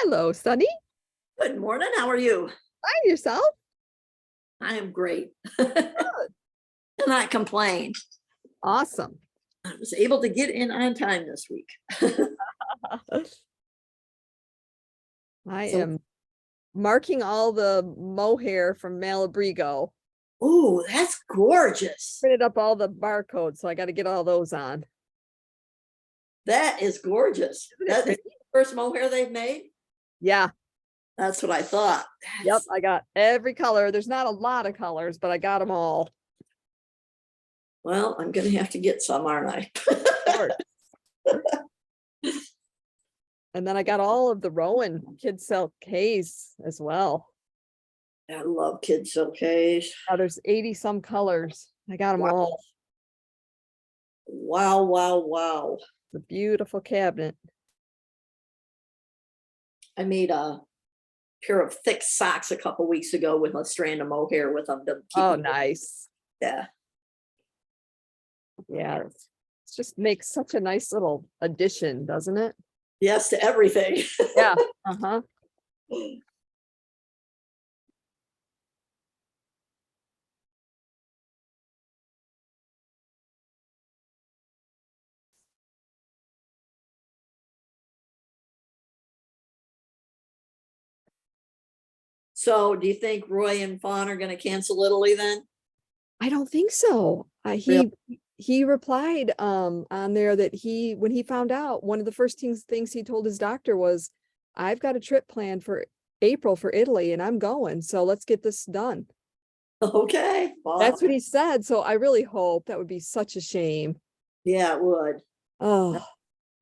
Hello, Sunny. Good morning. How are you? Find yourself. I am great. Cannot complain. Awesome. I was able to get in on time this week. I So, am marking all the mohair from Malabrigo. oh, that's gorgeous. Printed up all the barcodes, so I got to get all those on. That is gorgeous. Isn't it That is pretty? the first mohair they've made. Yeah. That's what I thought. Yep. I got every color. There's not a lot of colors, but I got them all. Well, I'm going to have to get some, aren't I? Of course. And then I got all of the Rowan Kid Silk Haze as well. I love Kid Silkage. Oh, there's 80 some colors. I got them Wow. all. Wow, wow, wow. The beautiful cabinet. I made a pair of thick socks a couple weeks ago with a strand of mohair with them. To keep Oh, them- nice. Yeah. Yeah. It just makes such a nice little addition, doesn't it? Yes to everything. Yeah. Uh-huh. So do you think Roy and Fawn are going to cancel Italy then? I don't think so. He replied on there that when he found out, one of the first things he told his doctor was, I've got a trip planned for April for Italy and I'm going. So let's get this done. Okay. Wow. That's what he said. So I really hope. That would be such a shame. Yeah, it would. Oh,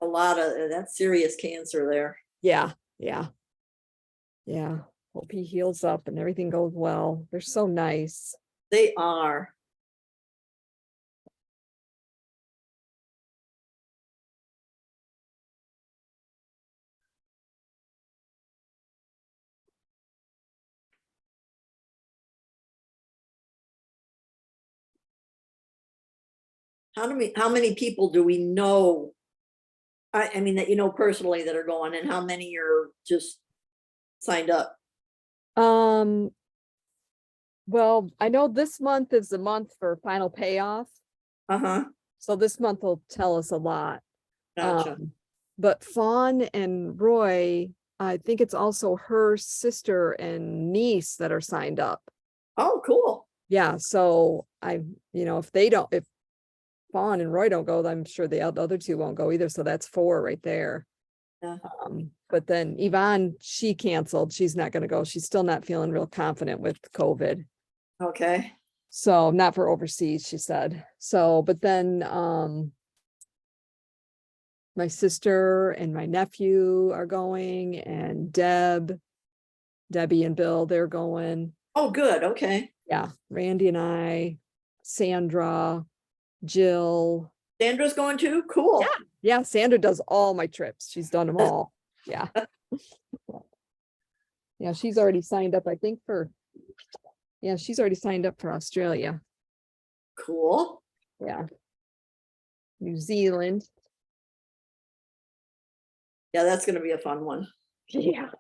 A lot of that's serious cancer there. yeah, yeah. Yeah. Hope he heals up and everything goes well. They're so nice. They are. How many people do we know? I mean that you know personally that are going, and how many are just signed up? Well, I know this month is the month for final payoff. Uh-huh. So this month will tell us a lot. Gotcha. But Fawn and Roy, I think it's also her sister and niece that are signed up. Oh, cool. Yeah. So if Fawn and Roy don't go, I'm sure the other two won't go either. So that's 4 right there. Yeah. But then Yvonne, she canceled. She's not going to go. She's still not feeling real confident with COVID. Okay. So not for overseas, she said. So, but then my sister and my nephew are going, and Debbie and Bill, they're going. Oh, good. Okay. Yeah, Randy and I, Sandra, Jill. Sandra's going too? Cool. Yeah, Sandra does all my trips. She's done them all. Yeah. Yeah, she's already signed up, I think, she's already signed up for Australia. Cool. Yeah. New Zealand. Yeah, that's going to be a fun one. Yeah.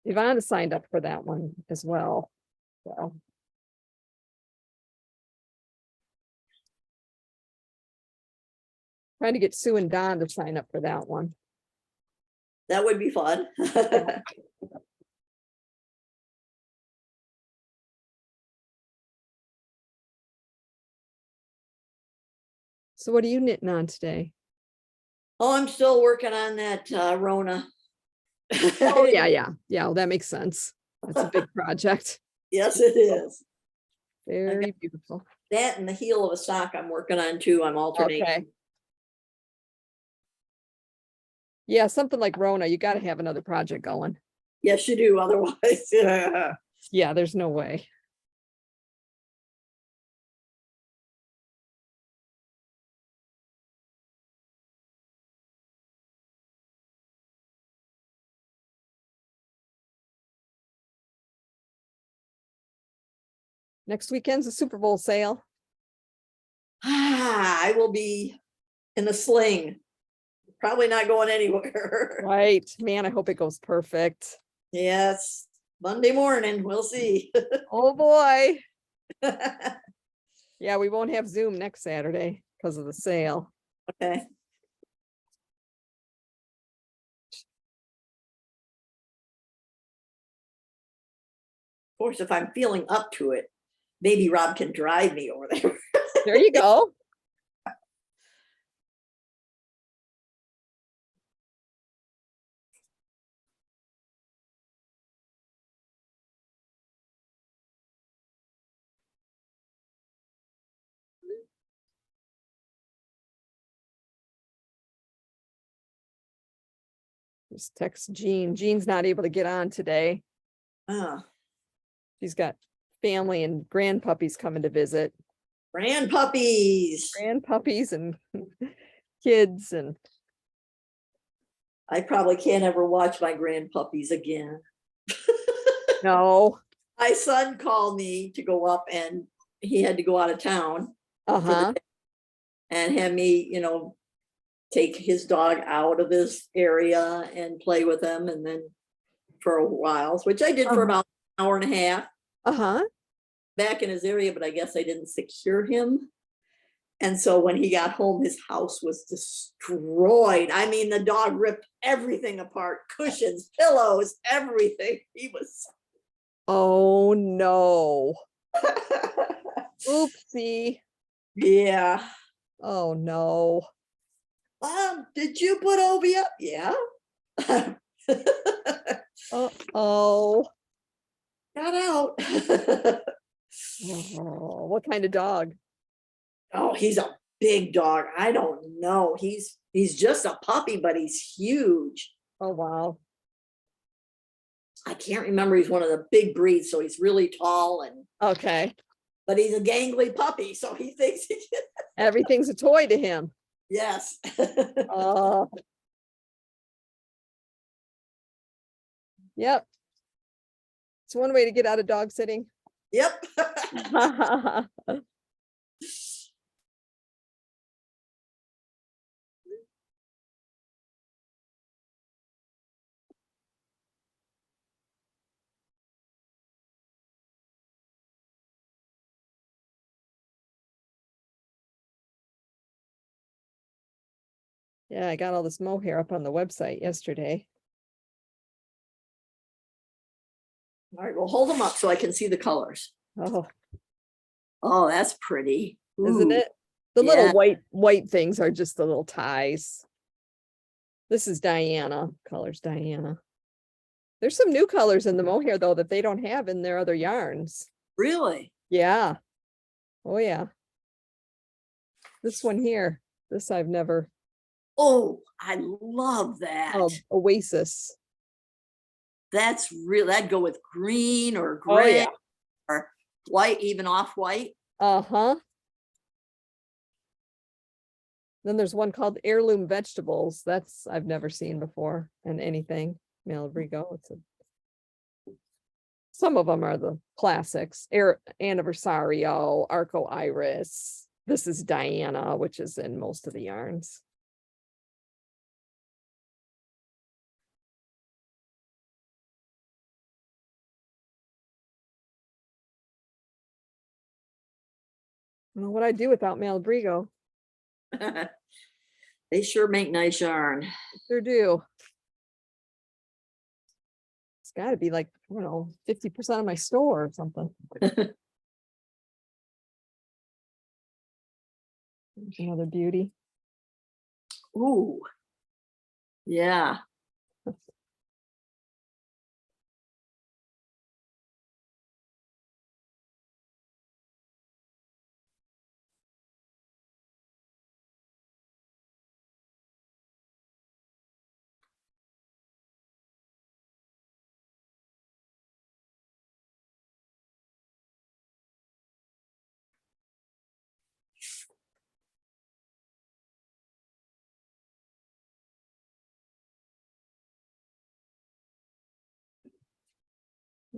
Ivana signed up for that one as well. So. Trying to get Sue and Don to sign up for that one. That would be fun. So what are you knitting on today? Oh, I'm still working on that Rona. Oh, yeah. Well, that makes sense. That's a big project. Yes, it is. Very beautiful. That and the heel of a sock I'm working on too. I'm alternating. Okay. Yeah, something like Rona, you got to have another project going. Yes, you do. Otherwise, yeah. Yeah, there's no way. Next weekend's a Super Bowl sale. I will be in the sling. probably not going anywhere. Right, man, I hope it goes perfect. Yes, Monday morning, we'll see. Oh, boy. Yeah, we won't have Zoom next Saturday because of the sale. Okay. Of course, if I'm feeling up to it, maybe Rob can drive me over there. There you go. Just text Jean. Jean's not able to get on today. Ah, She's got family and grandpuppies coming to visit. grand puppies. Grandpuppies and kids and I probably can't ever watch my grand puppies again. no. My son called me to go up and he had to go out of town Uh-huh. and have me, take his dog out of this area and play with him. And then for a while, which I did for about an hour and a half Uh-huh. back in his area, but I guess I didn't secure him. And so when he got home, his house was destroyed. I mean, the dog ripped everything apart, cushions, pillows, everything. He was. Oh no. Oopsie. Yeah. Oh no. Mom, did you put Obi up? Yeah. Uh-oh. Got out. Oh, what kind of dog? Oh, he's a big dog. I don't know. He's just a puppy, but he's huge. Oh, wow. I can't remember. He's one of the big breeds, so he's really tall Okay. but he's a gangly puppy, so he thinks he can. Everything's a toy to him. Yes. Oh. Yep. It's one way to get out of dog sitting. Yep. Yeah, I got all this mohair up on the website yesterday. All right, well, hold them up so I can see the colors. Oh, Oh, that's pretty. isn't Ooh, it? The yeah. little white things are just the little ties. This is Diana. Colors Diana. There's some new colors in the mohair though that they don't have in their other yarns. Really? Yeah. Oh yeah. This one here. This I've never. Oh, I love that. Oh, Oasis. That's real. That'd go with green or Oh gray yeah. or white, even off white. Uh-huh. Then there's one called Heirloom Vegetables. That's I've never seen before in anything. Malabrigo. Some of them are the classics. Anniversario, Arco Iris. This is Diana, which is in most of the yarns. I don't know what I'd do without Malabrigo. They sure make nice yarn. Sure do. It's got to be like, I don't know, 50% of my store or something. There's another beauty. Ooh. Yeah.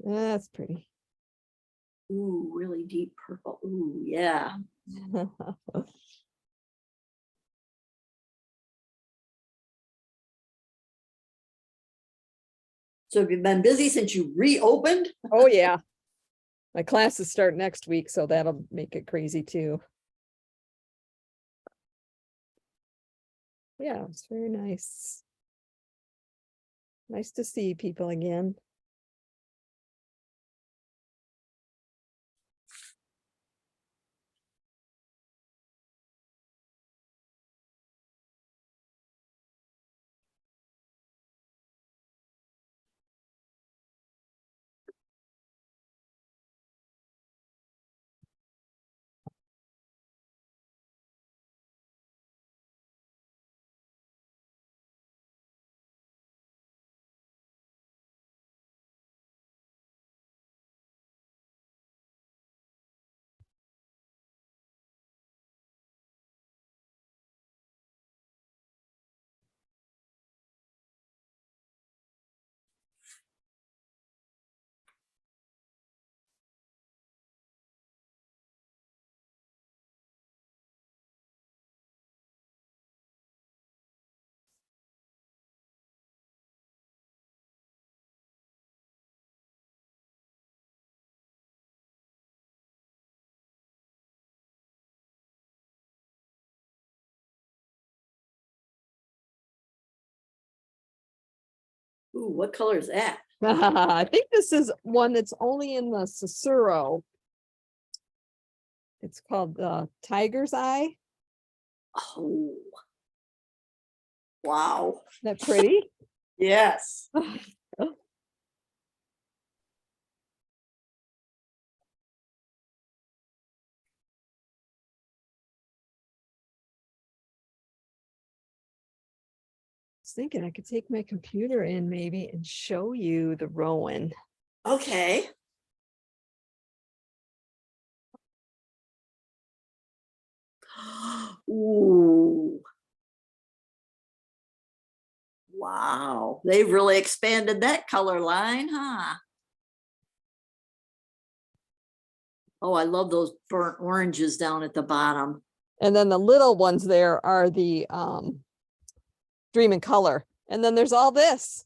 That's pretty. Ooh, really deep purple. Ooh, yeah. So have you been busy since you reopened? Oh, yeah. My classes start next week, so that'll make it crazy too. Yeah, it's very nice. Nice to see people again. Ooh, what color is that? I think this is one that's only in the Cicero. It's called Tiger's Eye. Oh. Wow. Isn't that pretty? Yes. Was thinking I could take my computer in maybe and show you the Rowan. Okay. Ooh. Wow. They've really expanded that color line, huh? Oh, I love those burnt oranges down at the bottom. And then the little ones there are the Dream in Color. And then there's all this,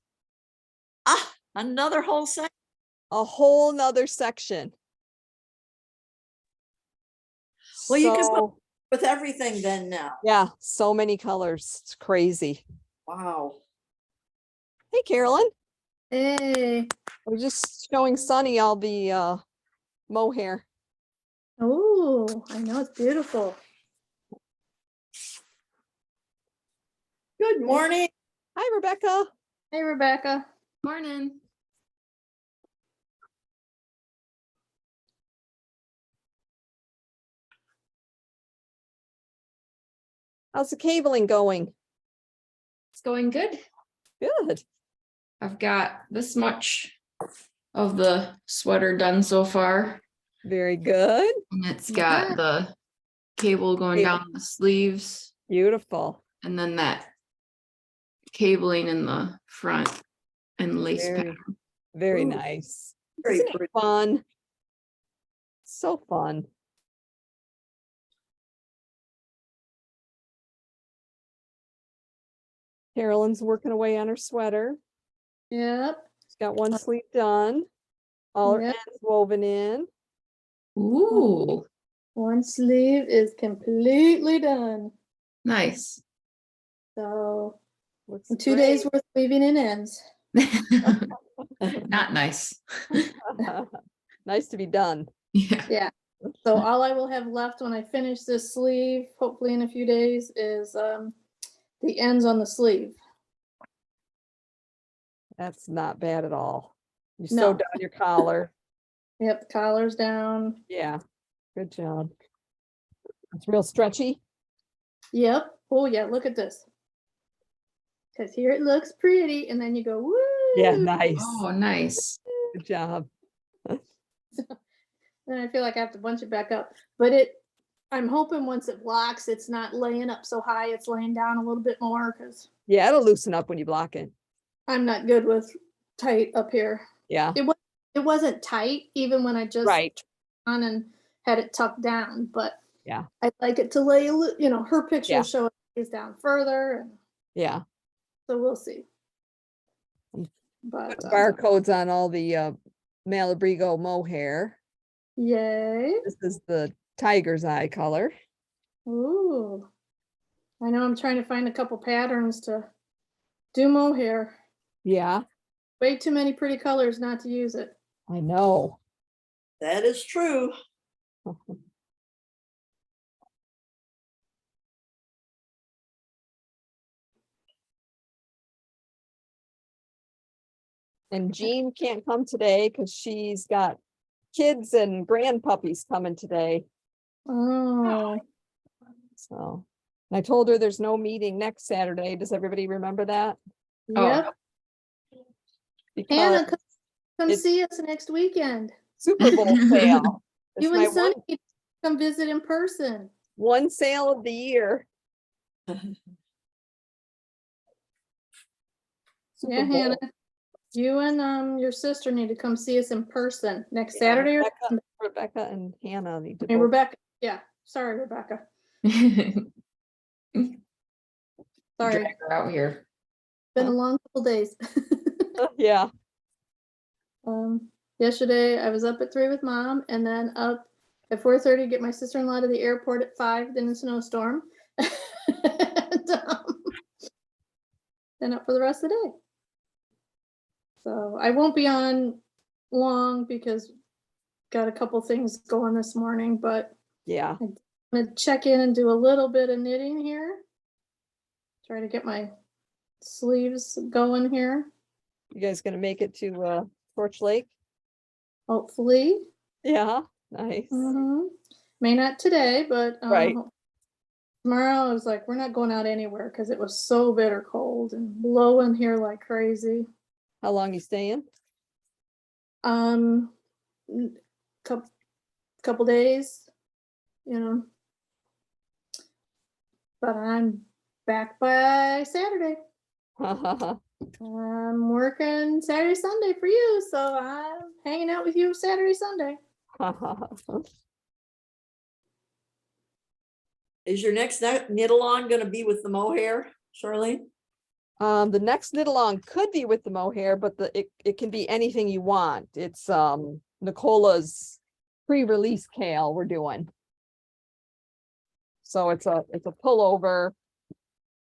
Ah, another whole set. a whole nother section. Well, you can put So, with everything then now. yeah, so many colors. It's crazy. Wow. Hey, Carolyn. Hey. We're just showing Sunny all the mohair. Oh, I know, it's beautiful. Good morning. Hi, Rebecca. Hey, Rebecca. Morning. How's the cabling going? It's going good. Good. I've got this much of the sweater done so far. Very good. And it's Yeah. got the cable going Yeah. down the sleeves Beautiful. and then that cabling in the front and lace Very, pattern. very Ooh, nice. very Isn't it pretty. fun? So fun. Carolyn's working away on her sweater. Yep. She's got one sleeve done. All her Yep. ends woven in. Ooh, One sleeve is completely done. nice. So Looks 2 days great. worth weaving in ends. Not nice. Nice to be done. Yeah. Yeah. So all I will have left when I finish this sleeve, hopefully in a few days, is the ends on the sleeve. That's not bad at all. You No. sewed down your collar. Yep, the collar's down. Yeah, good job. It's real stretchy. Yep. Oh yeah, look at this. Because here it looks pretty, and then you go, woo! Yeah, nice. Oh, nice. Good job. Then I feel like I have to bunch it back up. But I'm hoping once it blocks, it's not laying up so high, it's laying down a little bit more because Yeah, it'll loosen up when you block it. I'm not good with tight up here. Yeah, It wasn't tight even when I just right. on and had it tucked down, but Yeah. I'd like it to lay her picture Yeah. will show it lays down further, and Yeah. so we'll see. But Barcodes on all the Malabrigo mohair. yay. This is the tiger's eye color. Ooh. I know I'm trying to find a couple patterns to do mohair. Yeah, Way too many pretty colors not to use it. I know. That is true. And Jean can't come today because she's got kids and grandpuppies coming today. Oh, So and I told her there's no meeting next Saturday. Does everybody remember that? yep. Because Hannah, come it's- see us next weekend. Super Bowl sale. It's You my and Sonny one, need to come visit in person. one sale of the year. Super Yeah, Bowl. Hannah. You and your sister need to come see us in person next Yeah, Saturday or Rebecca and Hannah need to. I mean, both- Rebecca. Yeah, sorry, Rebecca. Sorry, Drag her out here. been a long couple days. Yeah, Yesterday I was up at 3 with Mom and then up at 4:30 to get my sister-in-law to the airport at 5, then a snowstorm. And up for the rest of the day. So I won't be on long because got a couple things going this morning, but yeah. I'm gonna check in and do a little bit of knitting here. Try to get my sleeves going here, You guys gonna make it to Torch Lake? hopefully. Yeah, nice. May not today, but Right. tomorrow I was like, we're not going out anywhere because it was so bitter cold and blowing here like crazy. How long you staying? Couple days, you know. But I'm back by Saturday. I'm working Saturday, Sunday for you, so I'm hanging out with you Saturday, Sunday. Is your next knit along gonna be with the mohair, Charlene? The next knit along could be with the mohair, but it can be anything you want. It's Nicola's pre-release kale we're doing. So it's a pullover,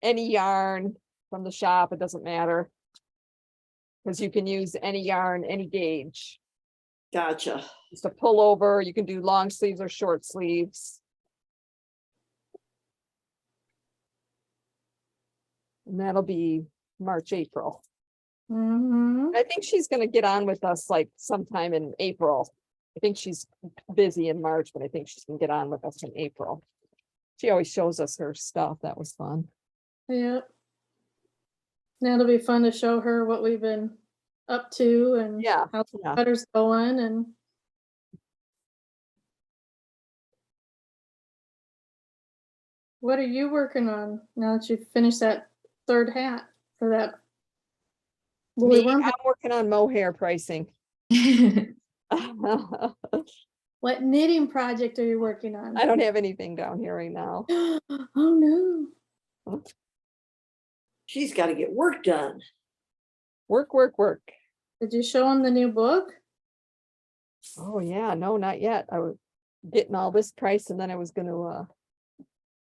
any yarn from the shop, it doesn't matter. Because you can use any yarn, any gauge. Gotcha. Just a pullover, you can do long sleeves or short sleeves. And that'll be March, April. I think she's gonna get on with us like sometime in April. I think she's busy in March, but I think she's gonna get on with us in April. She always shows us her stuff. That was fun. Yep. That'll be fun to show her what we've been up to and Yeah, how the yeah. sweater's going and what are you working on now that you've finished that third hat for that woolly Me, worm? I'm working on mohair pricing. I What knitting project are you working on? don't have anything down here right now. Oh no. She's gotta get work done. Work, work, work. Did you show him the new book? Oh, yeah, no, not yet. I was getting all this price and then I was gonna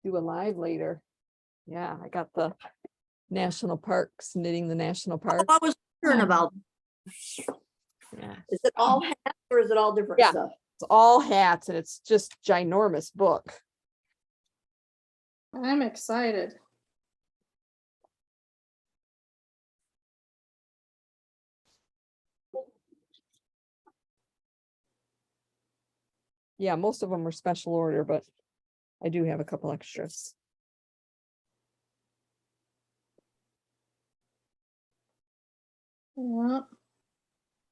do a live later. Yeah, I got the national parks, knitting the national Oh, park. I was wondering about, Yeah. is it all hats or is it all different Yeah. stuff? It's all hats and it's just ginormous book. I'm excited. Yeah, most of them were special order, but I do have a couple extras. Yeah.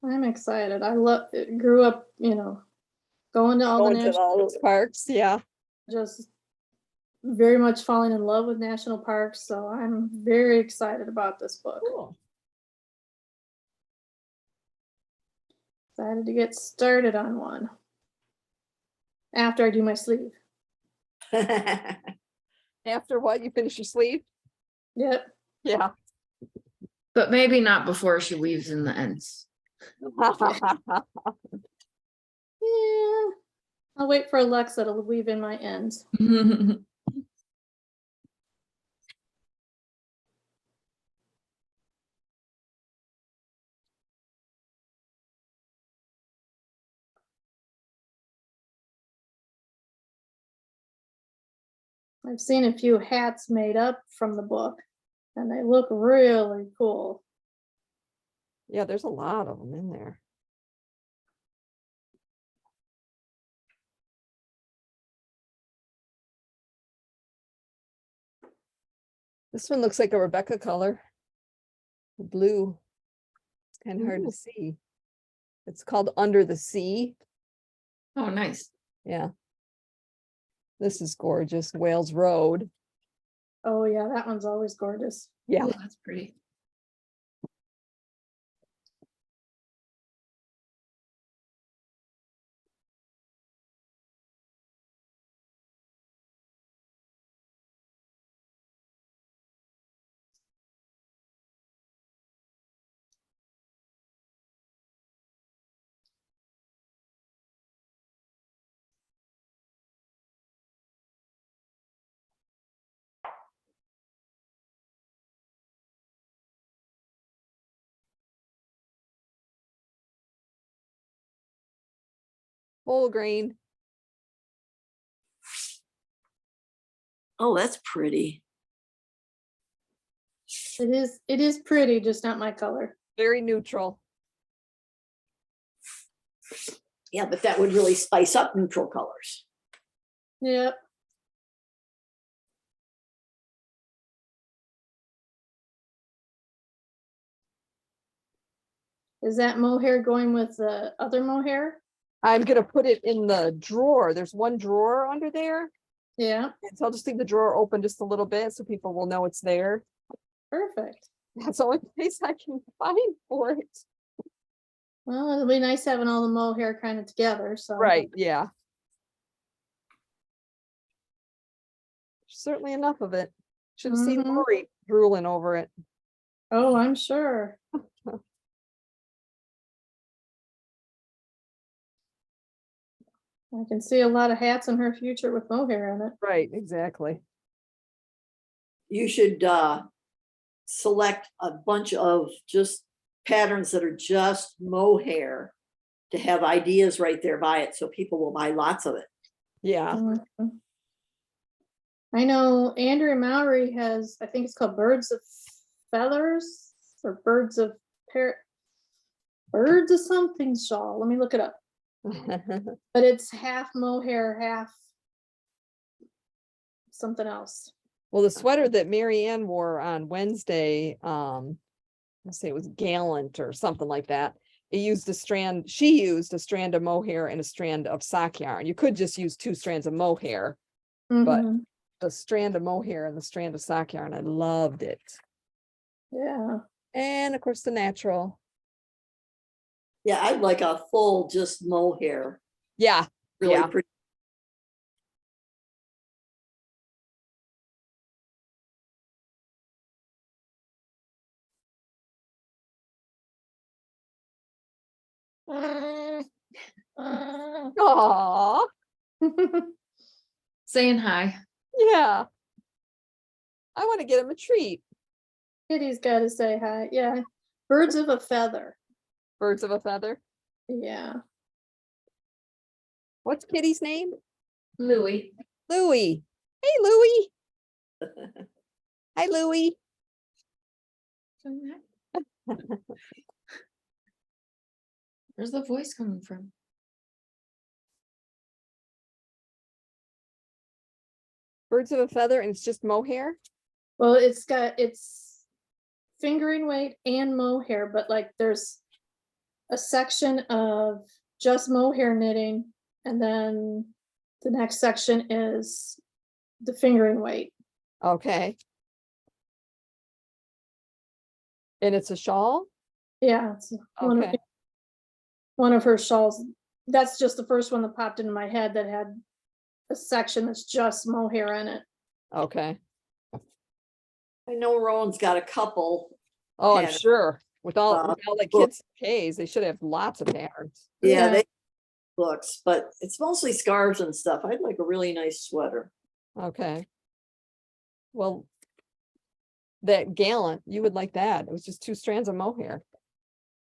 I'm excited. I grew up, going to all the Going to national, all those parks, yeah. just very much falling in love with national parks. So I'm very excited about this book. Cool. Excited to get started on one. After I do my sleeve. After what, you finish your sleeve? Yep. Yeah. But maybe not before she weaves in the ends. Yeah. I'll wait for Alexa to weave in my ends. I've seen a few hats made up from the book and they look really cool. Yeah, there's a lot of them in there. This one looks like a Rebecca color. Blue. It's kind of hard Ooh. to see. It's called Under the Sea. Oh, nice. Yeah. This is gorgeous. Wales Road. Oh yeah, that one's always gorgeous. Yeah. Ooh, that's pretty. Whole grain. Oh, that's pretty. It is pretty, just not my color. Very neutral. Yeah, but that would really spice up neutral colors. Yep. Is that mohair going with the other mohair? I'm gonna put it in the drawer. There's one drawer under there. Yeah, And so I'll just leave the drawer open just a little bit so people will know it's there. perfect. That's the only place I can find for it. Well, it'll be nice having all the mohair kind of together, so. Right, yeah. Certainly enough of it. Should have seen Mhm. Lori drooling over it. Oh, I'm sure. I can see a lot of hats in her future with mohair in it. Right, exactly. You should select a bunch of just patterns that are just mohair to have ideas right there by it, so people will buy lots of it. Yeah. Mhm. I know Andrea Mowry has, I think it's called Birds of Feathers or Birds of Birds of something shawl. Let me look it up. But it's half mohair, half something else. Well, the sweater that Mary Ann wore on Wednesday, let's say it was Gallant or something like that. She used a strand of mohair and a strand of sock yarn. You could just use 2 strands of mohair, But- Mhm. the strand of mohair and the strand of sock yarn. I loved it. Yeah. And of course the natural. Yeah, I'd like a full just mohair, Yeah, really Yeah. pretty. Aw, Saying hi. yeah. I want to get him a treat. Kitty's got to say hi. Yeah. Birds of a feather. Birds of a feather. Yeah. What's Kitty's name? Louie. Louie. Hey, Louie. Hi, Louie. Where's the voice coming from? Birds of a feather, and it's just mohair. Well, it's fingering weight and mohair, but like there's a section of just mohair knitting, and then the next section is the fingering weight. Okay. And it's a shawl. Yeah, it's Okay. one of her shawls. That's just the first one that popped into my head that had a section that's just mohair in it. Okay. I know Rowan's got a couple Oh, I'm pattern. sure. With all the Well- kids' Ks, they should have lots of patterns. Yeah, Yeah. they looks, but it's mostly scarves and stuff. I'd like a really nice sweater. Okay. Well, that gallant, you would like that. It was just 2 strands of mohair.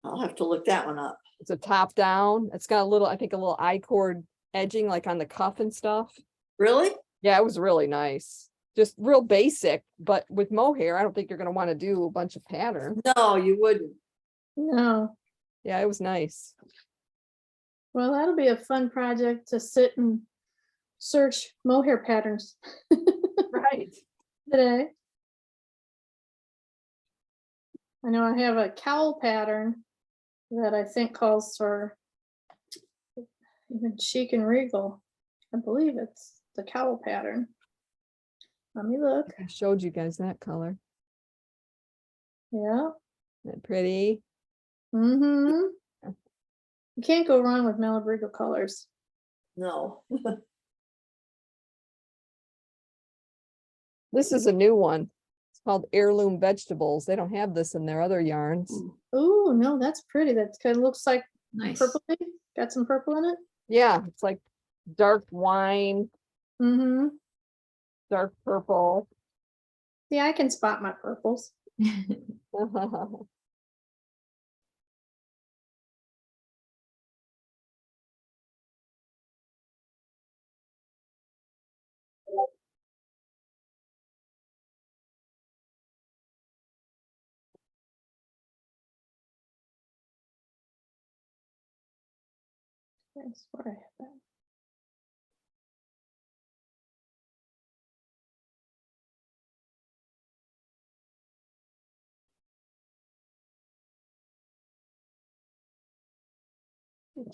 I'll have to look that one up. It's a top down. It's got a little, I think a little I-cord edging like on the cuff and stuff. Really? Yeah, it was really nice. Just real basic, but with mohair, I don't think you're gonna want to do a bunch of pattern. No, you wouldn't. No. Yeah, it was nice. Well, that'll be a fun project to sit and search mohair patterns Right. today. I know I have a cowl pattern that I think calls for even chic and regal. I believe it's the cowl pattern. Let me look. I showed you guys that color. Yeah. Isn't that pretty? Mm-hmm. You can't go wrong with Malabrigo colors. No. This is a new one. It's called Heirloom Vegetables. They don't have this in their other yarns. Oh, no, that's pretty. That kind of looks like Nice. purple. Got some purple in it. Yeah, it's like dark wine, Mm-hmm. dark purple. Yeah, I can spot my purples. That's where I have that.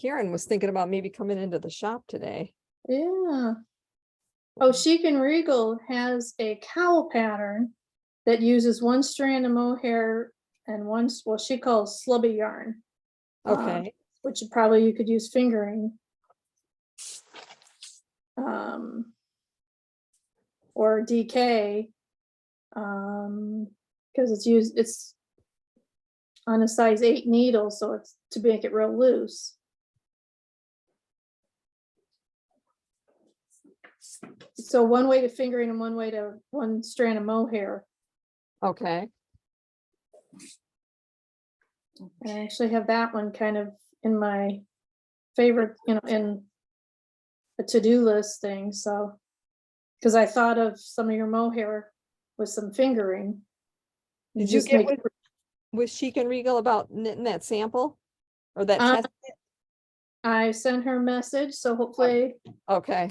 Karen was thinking about maybe coming into the shop today. Yeah. Oh, Chic and Regal has a cowl pattern that uses one strand of mohair and one, well, she calls slubby yarn. Okay, Which probably you could use fingering. Or DK. Because it's on a size 8 needle, so it's to make it real loose. So one way to fingering and one way to one strand of mohair. okay. I actually have that one kind of in my favorite, in a to-do list thing, so. Because I thought of some of your mohair with some fingering. Did you just get make- with Chic and Regal about knitting that sample? Or that Uh, test? I sent her a message, so hopefully Okay,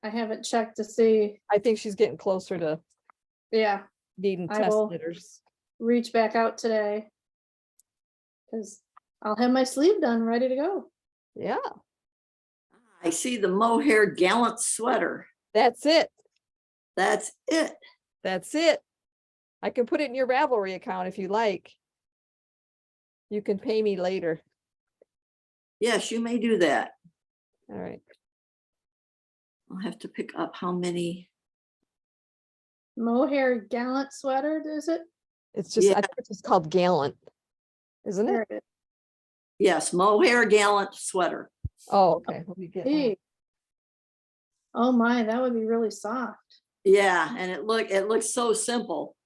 I haven't checked to see, I think she's getting closer to yeah, needing I test will- knitters. reach back out today. Because I'll have my sleeve done, ready to go. Yeah, I see the mohair gallant sweater. that's it. That's it. That's it. I can put it in your Ravelry account if you like. You can pay me later. Yes, you may do that. All right. I'll have to pick up how many. Mohair gallant sweater, is it? It's just, I Yeah. think it's just called Gallant, isn't There it? it is. Yes, mohair gallant sweater. Oh, okay. Let me get that. Gee. Oh my, that would be really soft. Yeah, and it looks so simple.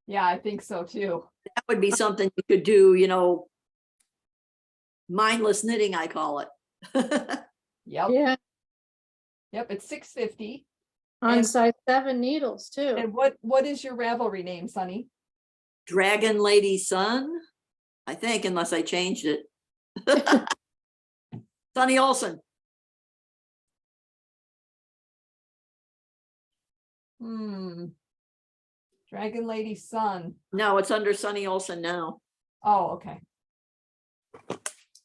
Yeah, I think so too. That would be something you could do, mindless knitting, I call it. Yep, Yeah, yep, it's 650. on And- size 7 needles too. And what is your Ravelry name, Sunny? Dragon Lady Sun, I think, unless I changed it. Sunny Olson. Dragon Lady Sun. No, it's under Sunny Olson now. Oh, okay.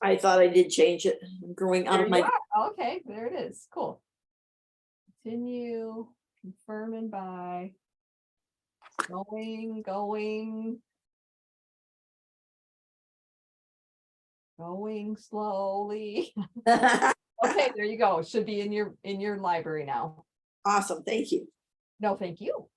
I thought I did change it. I'm growing out There of you my, are. Okay, there it is. Cool. Continue, confirming by. Going. Going slowly. Okay, there you go. It should be in your library now. awesome, thank you. No, thank you.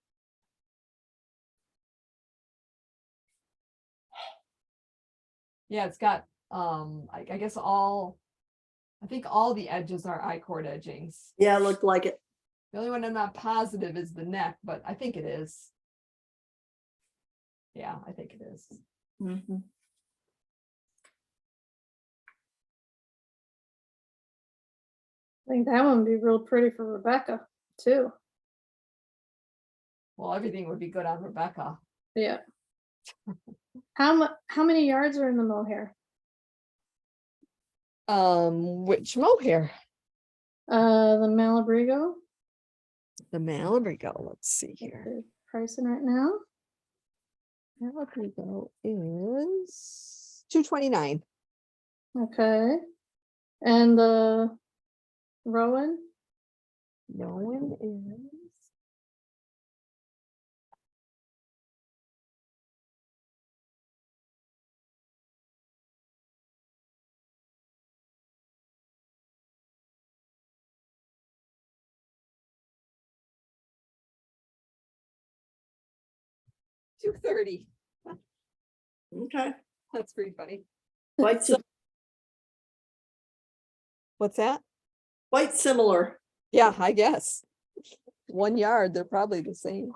Yeah, it's got, I guess I think all the edges are I-cord edgings. Yeah, it looked like it. The only one I'm not positive is the neck, but I think it is. Yeah, I think it is. Mhm. I think that one would be real pretty for Rebecca too. Well, everything would be good on Rebecca. Yeah. How many yards are in the mohair? Which mohair? The Malabrigo. The Malabrigo, let's see here. They're pricing right now. Malabrigo is $229. Okay. And the Rowan. No one is. $230. Okay, That's pretty funny. quite, What's that? quite similar. Yeah, I guess. 1 yard, they're probably the same.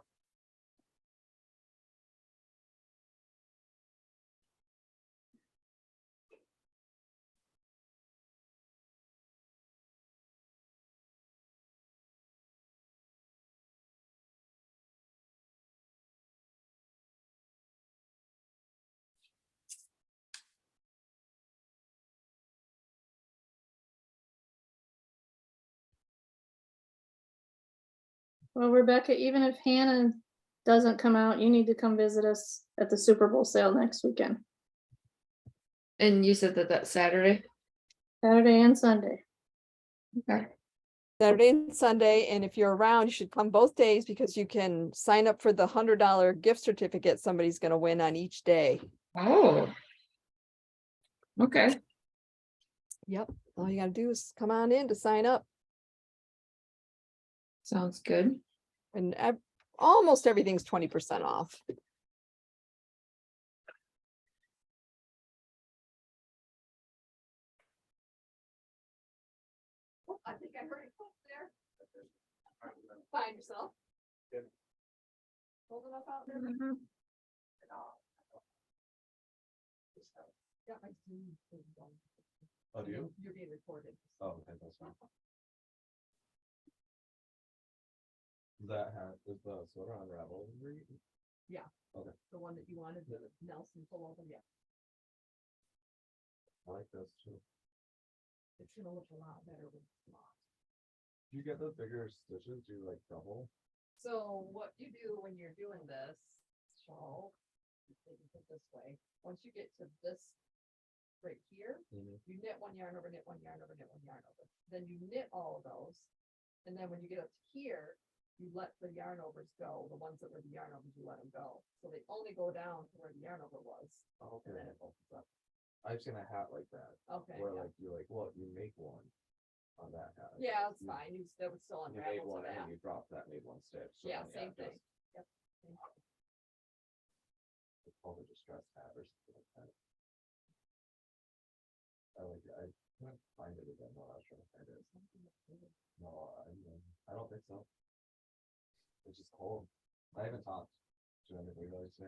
Well, Rebecca, even if Hannah doesn't come out, you need to come visit us at the Super Bowl sale next weekend, And you said that that's Saturday? Saturday and Sunday. Okay. Saturday and Sunday, and if you're around, you should come both days because you can sign up for the $100 gift certificate somebody's gonna win on each day. Oh. Okay. Yep, all you gotta do is come on in to sign up, Sounds good. and almost everything's 20% off. Oh, I think I heard it there. Find yourself. Hold enough out there. Got my Zoom thing going. Oh, do you? You're being recorded. Oh, okay, that's fine. That hat is the sort of unravel. The one that you wanted, the Nelson pullover, yeah, I like those too. it's gonna look a lot better with small. Do you get the bigger stitches? Do you like double? So what you do when you're doing this, so you can put this way, once you get to this right here, you knit 1 yarn over, knit 1 yarn over, knit 1 yarn over. Then you knit all of those. And then when you get up to here, you let the yarn overs go. The ones that were the yarn overs, you let them go. So they only go down to where the yarn over was, and Okay. then it opens up. I've seen a hat like that Okay, where yeah. like you like, well, you make one on that hat. Yeah, that's You- fine. That would still You made unravel one to and that. then you drop that, made one stitch. so Yeah, then, same thing. just- Yep. same thing. It's called a distressed hat or something like that. I like it. I can't find it again while I was trying to find it. No, I don't think so. It's just cold. I haven't talked to anybody really say.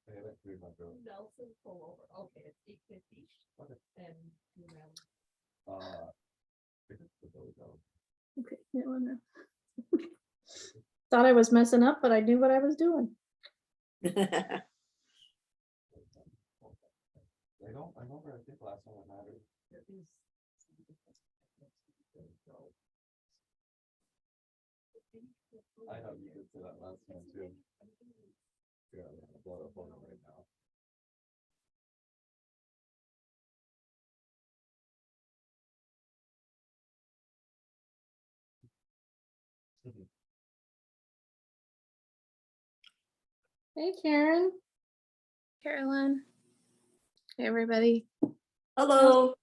I haven't cleared my throat. Nelson pullover. Okay, it's $850. Okay. And you know, I think it's the Billy Goat. Okay. Yeah, well, no. Thought I was messing up, but I knew what I was doing. I remember, I think last time it mattered. there is. I know you did say that last time too. Yeah, I'm gonna blow it up on it right now. Hey, Karen. Carolyn. Hey, everybody. Hello.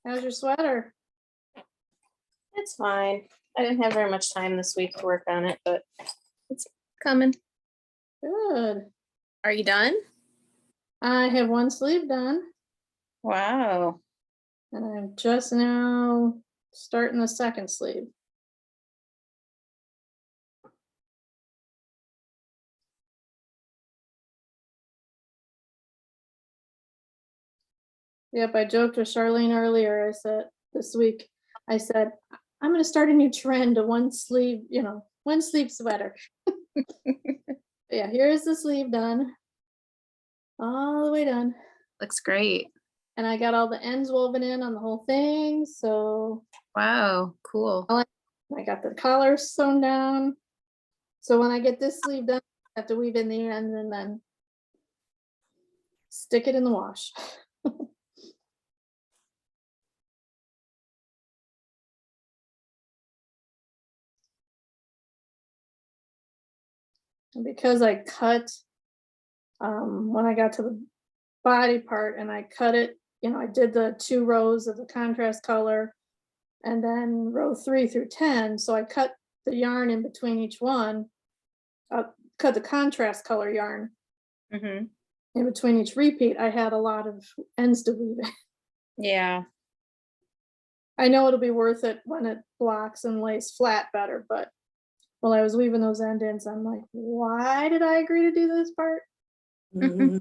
How's your sweater? It's fine. I didn't have very much time this week to work on it, but it's coming. Good. Are you done? I have one sleeve done Wow. and I'm just now starting the second sleeve. Yep, I joked with Charlene earlier. I said this week, I said, I'm gonna start a new trend, a one sleeve, one sleeve sweater. Yeah, here's the sleeve done. All the way done. Looks great. And I got all the ends woven in on the whole thing, so Wow, cool. I got the collar sewn down. So when I get this sleeve done, I have to weave in the ends and then stick it in the wash. And because I cut, when I got to the body part and I cut it, I did the 2 rows of the contrast color and then row 3 through 10. So I cut the yarn in between each one, cut the contrast color yarn Mm-hmm. in between each repeat. I had a lot of ends to weave in. Yeah. I know it'll be worth it when it blocks and lays flat better, but while I was weaving those end ends, I'm like, why did I agree to do this part? Mhm.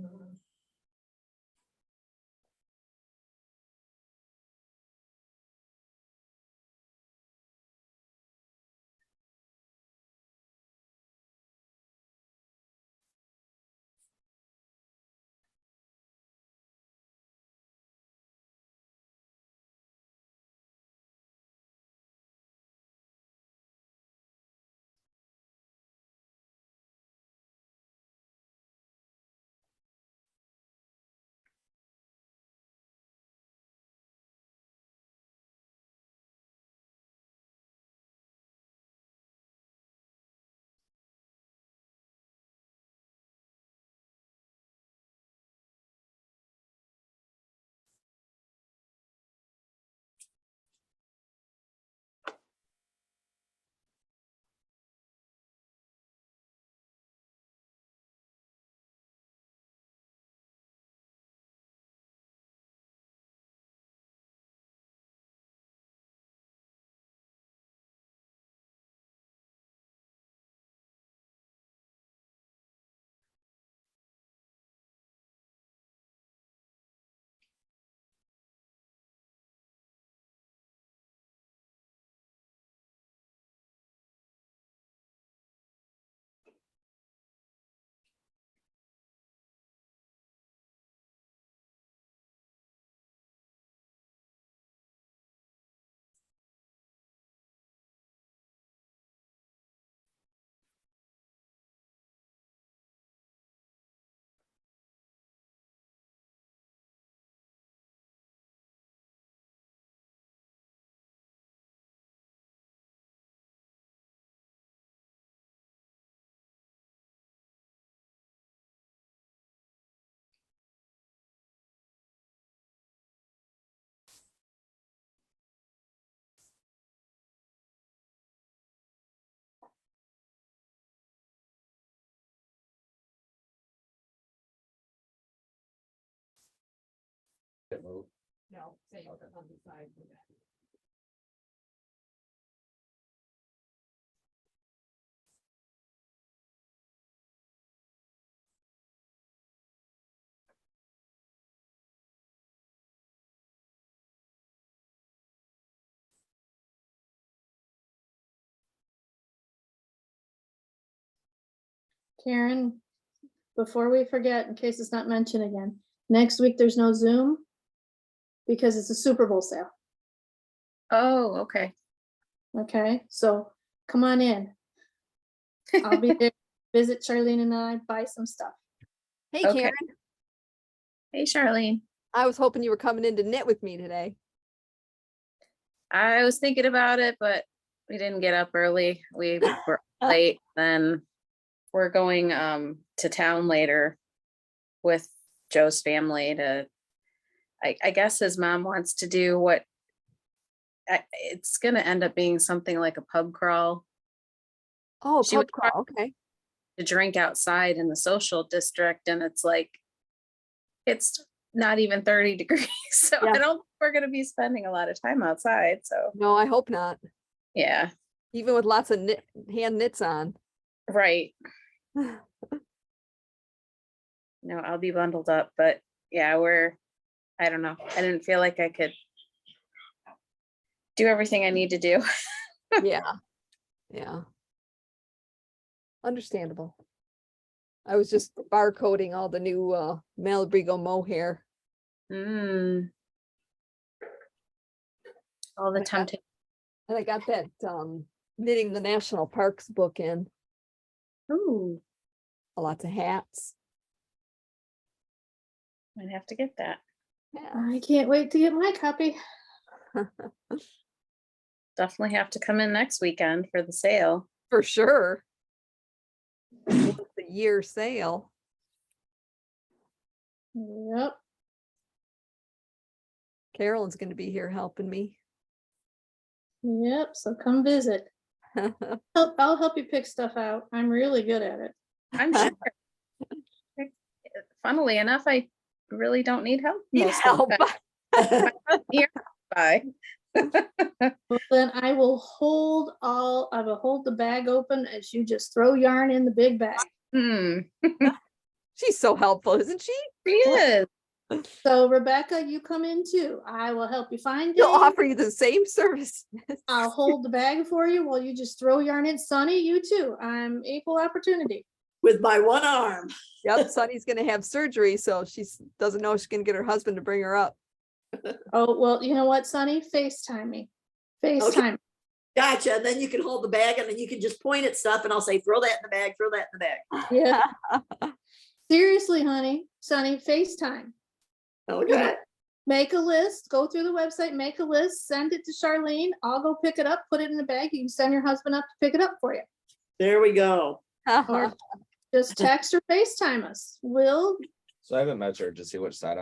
Get moved. No, same Okay. on the side. Karen, before we forget, in case it's not mentioned again, next week there's no Zoom because it's a Super Bowl sale. Oh, okay. Okay, so come on in. I'll be there. Visit Charlene and I, buy some stuff. Hey Okay. Karen, Hey, Charlene. I was hoping you were coming in to knit with me today. I was thinking about it, but we didn't get up early. We were late. Then we're going to town later with Joe's family to, I guess his mom wants to do what it's gonna end up being something like a pub crawl Oh, She pub was crawl, okay. to drink outside in the social district, and it's like, it's not even 30 degrees. So Yeah. I don't think we're gonna be spending a lot of time outside. So No, I hope not. yeah, Even with lots of hand knits on. right. No, I'll be bundled up, but yeah, I don't know. I didn't feel like I could do everything I need to do. Yeah, yeah. Understandable. I was just barcoding all the new Malabrigo mohair. Mm. All the I got- tempting. And I got that knitting the national parks book in, Ooh, lots of hats. I'd have to get that. Yeah. I can't wait to get my copy. Definitely have to come in next weekend for the sale. For sure. It's the year sale. Yep. Carolyn's gonna be here helping me. Yep. So come visit. I'll help you pick stuff out. I'm really good at it. I'm sure. Funnily enough, I really don't need help. Need most of the help. time. Here, bye. Well, then I will hold the bag open as you just throw yarn in the big bag. Hmm, She's so helpful, isn't she? she is. So Rebecca, you come in too. I will help you find She'll things. offer you the same service. I'll hold the bag for you while you just throw yarn in. Sunny, you too. I'm equal opportunity. With my one arm. Yep, Sunny's gonna have surgery, so she doesn't know if she's gonna get her husband to bring her up. Oh, well, you know what, Sunny? FaceTime me. FaceTime. Gotcha. And then you can hold the bag and then you can just point at stuff and I'll say, throw that in the bag, throw that in the bag. Yeah. Seriously, honey, Sunny, FaceTime. Okay. Make a list, go through the website, make a list, send it to Charlene. I'll go pick it up, put it in the bag. You can send your husband up to pick it up for you. There we go. Or just text or FaceTime us. Will, So I haven't measured to see which size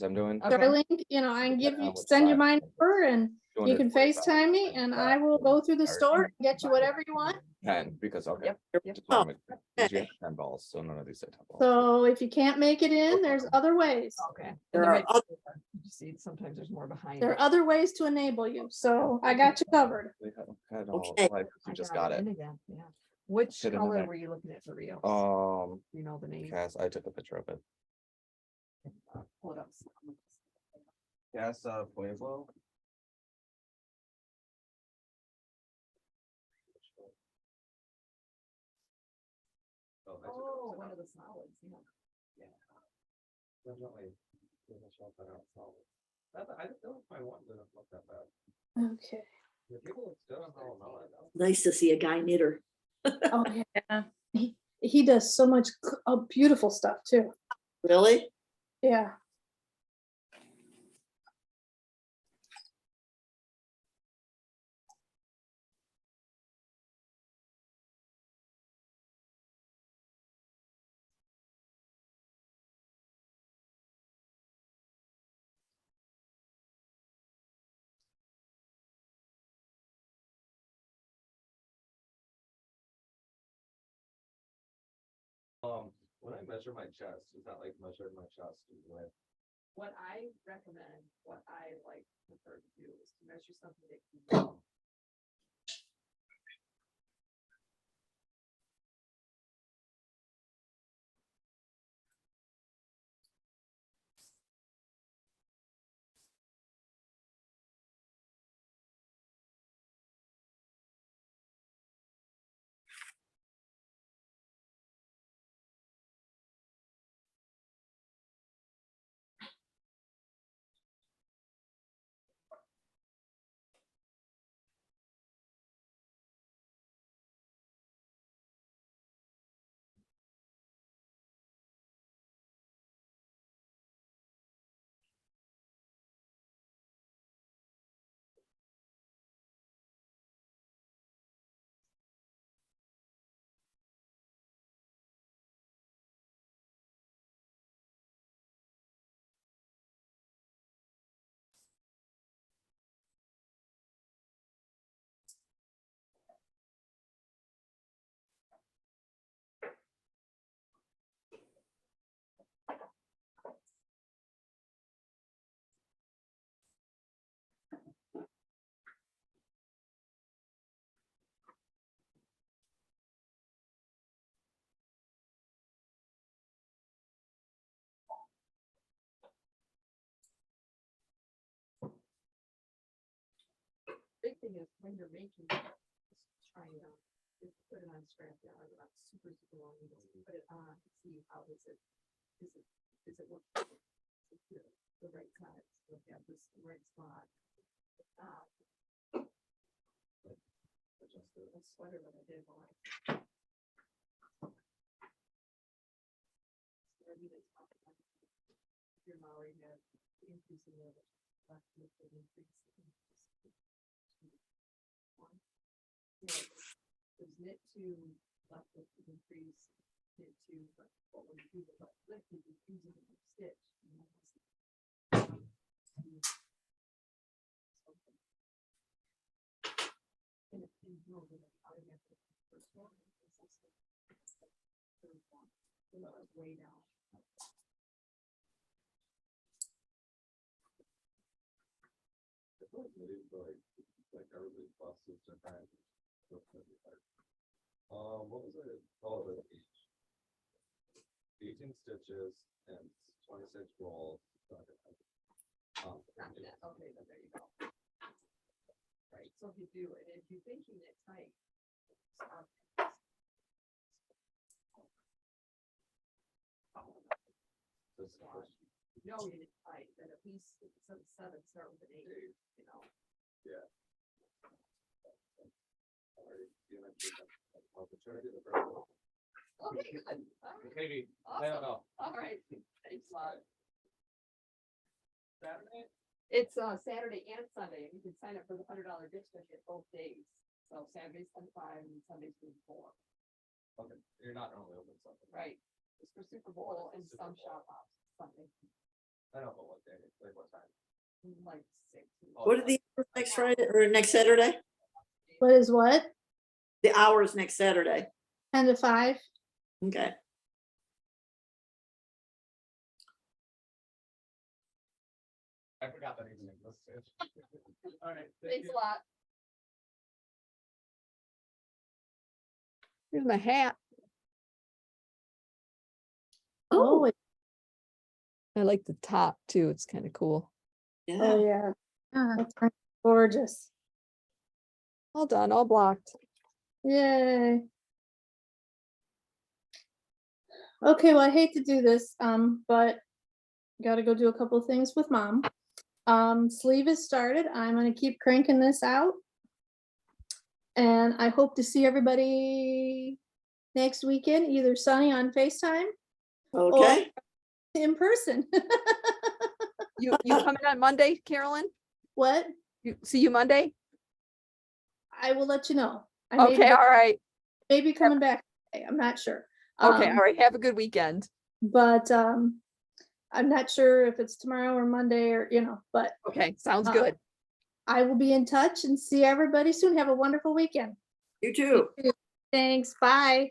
I'm doing. Okay. Charlene, I can give you, Which send you side? my number and you can 245. FaceTime me and I will go through the store and get you whatever you want. 10, because, okay. Yep, yep. Just wanna make sure, 'cause you have 10 balls, so none of these say 10 balls. So if you can't make it in, there's other ways. Okay. And There there are might be oth- more. You see, sometimes there's more behind There it. are other ways to enable you. So I got you covered. We had all, Okay. like, you I just got it. in again, yeah. Which Hidden in color there. were you looking at for Rio? You know the name? Cass, I took a picture of it. Pull it up. Cass, Pueblo. Oh, one of the solids, yeah. Definitely. I don't know if my one didn't look that bad. Okay. The people look good on how well I know. Nice to see a guy knitter. Oh, yeah. Yeah. He does so much beautiful stuff too. Really? Yeah. When I measure my chest, is that like measuring my chest with? What I recommend, what I like prefer to do is to measure something that can. thing is when you're making it, just try it on. Just put it on scrap yarn, not super long needles, put it on, see how is it work? Is it the right size, look at this the right spot. If not, adjust the sweater that I did when I. Your Maori had increase in the left with the increase. There's knit two, left with the increase, knit two, but what would you do with left lift, you could use it in a stitch. And if you know that how to get the first one, it's also the third one, so that was way down. Like everybody buses to kind what was it? Oh, the 18 stitches and 26 rolls. Not that, okay, but there you go. Right, so if you do it, if you're thinking it tight. stop. This is the first No, you didn't tight, then at least instead of seven, start with an eight, you know. opportunity. The first one. Okay, good. All right. Maybe, I Awesome. don't know. All right, thanks a lot. Saturday? It's Saturday and Sunday, and you can sign up for the $100 gift certificate both days. So Saturday's 10 to 5 and Sunday's 3 to 4. Okay, you're not normally open Sunday. Right. It's for Super Bowl and Super some Bowl. shop ops Sunday, I don't know what day, like what time. like 6. Oh, What are the hours next Friday or next Saturday? What is what? The hours next Saturday. 10 to 5? Okay. I forgot that even existed. All right. thank Thanks you. a lot. Here's my hat. Oh, I like the top too. It's kind of cool. Yeah. oh yeah. Ah, That's gorgeous. All done, all blocked. Yay. Okay, well, I hate to do this, but gotta go do a couple of things with mom. Sleeve is started. I'm gonna keep cranking this out. And I hope to see everybody next weekend, either Sunny on FaceTime, Okay. in person. You coming on Monday, Carolyn? What? You see you Monday? I will let you know. I may Okay, be- all right. maybe coming back. Today, I'm not sure. Okay, all right. Have a good weekend. But I'm not sure if it's tomorrow or Monday or, but Okay, sounds Uh, good. I will be in touch and see everybody soon. Have a wonderful weekend. You too. Thanks. Bye.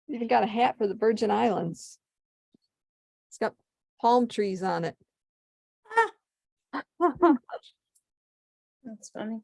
Even got a hat for the Virgin Islands. It's got palm trees on it. That's funny.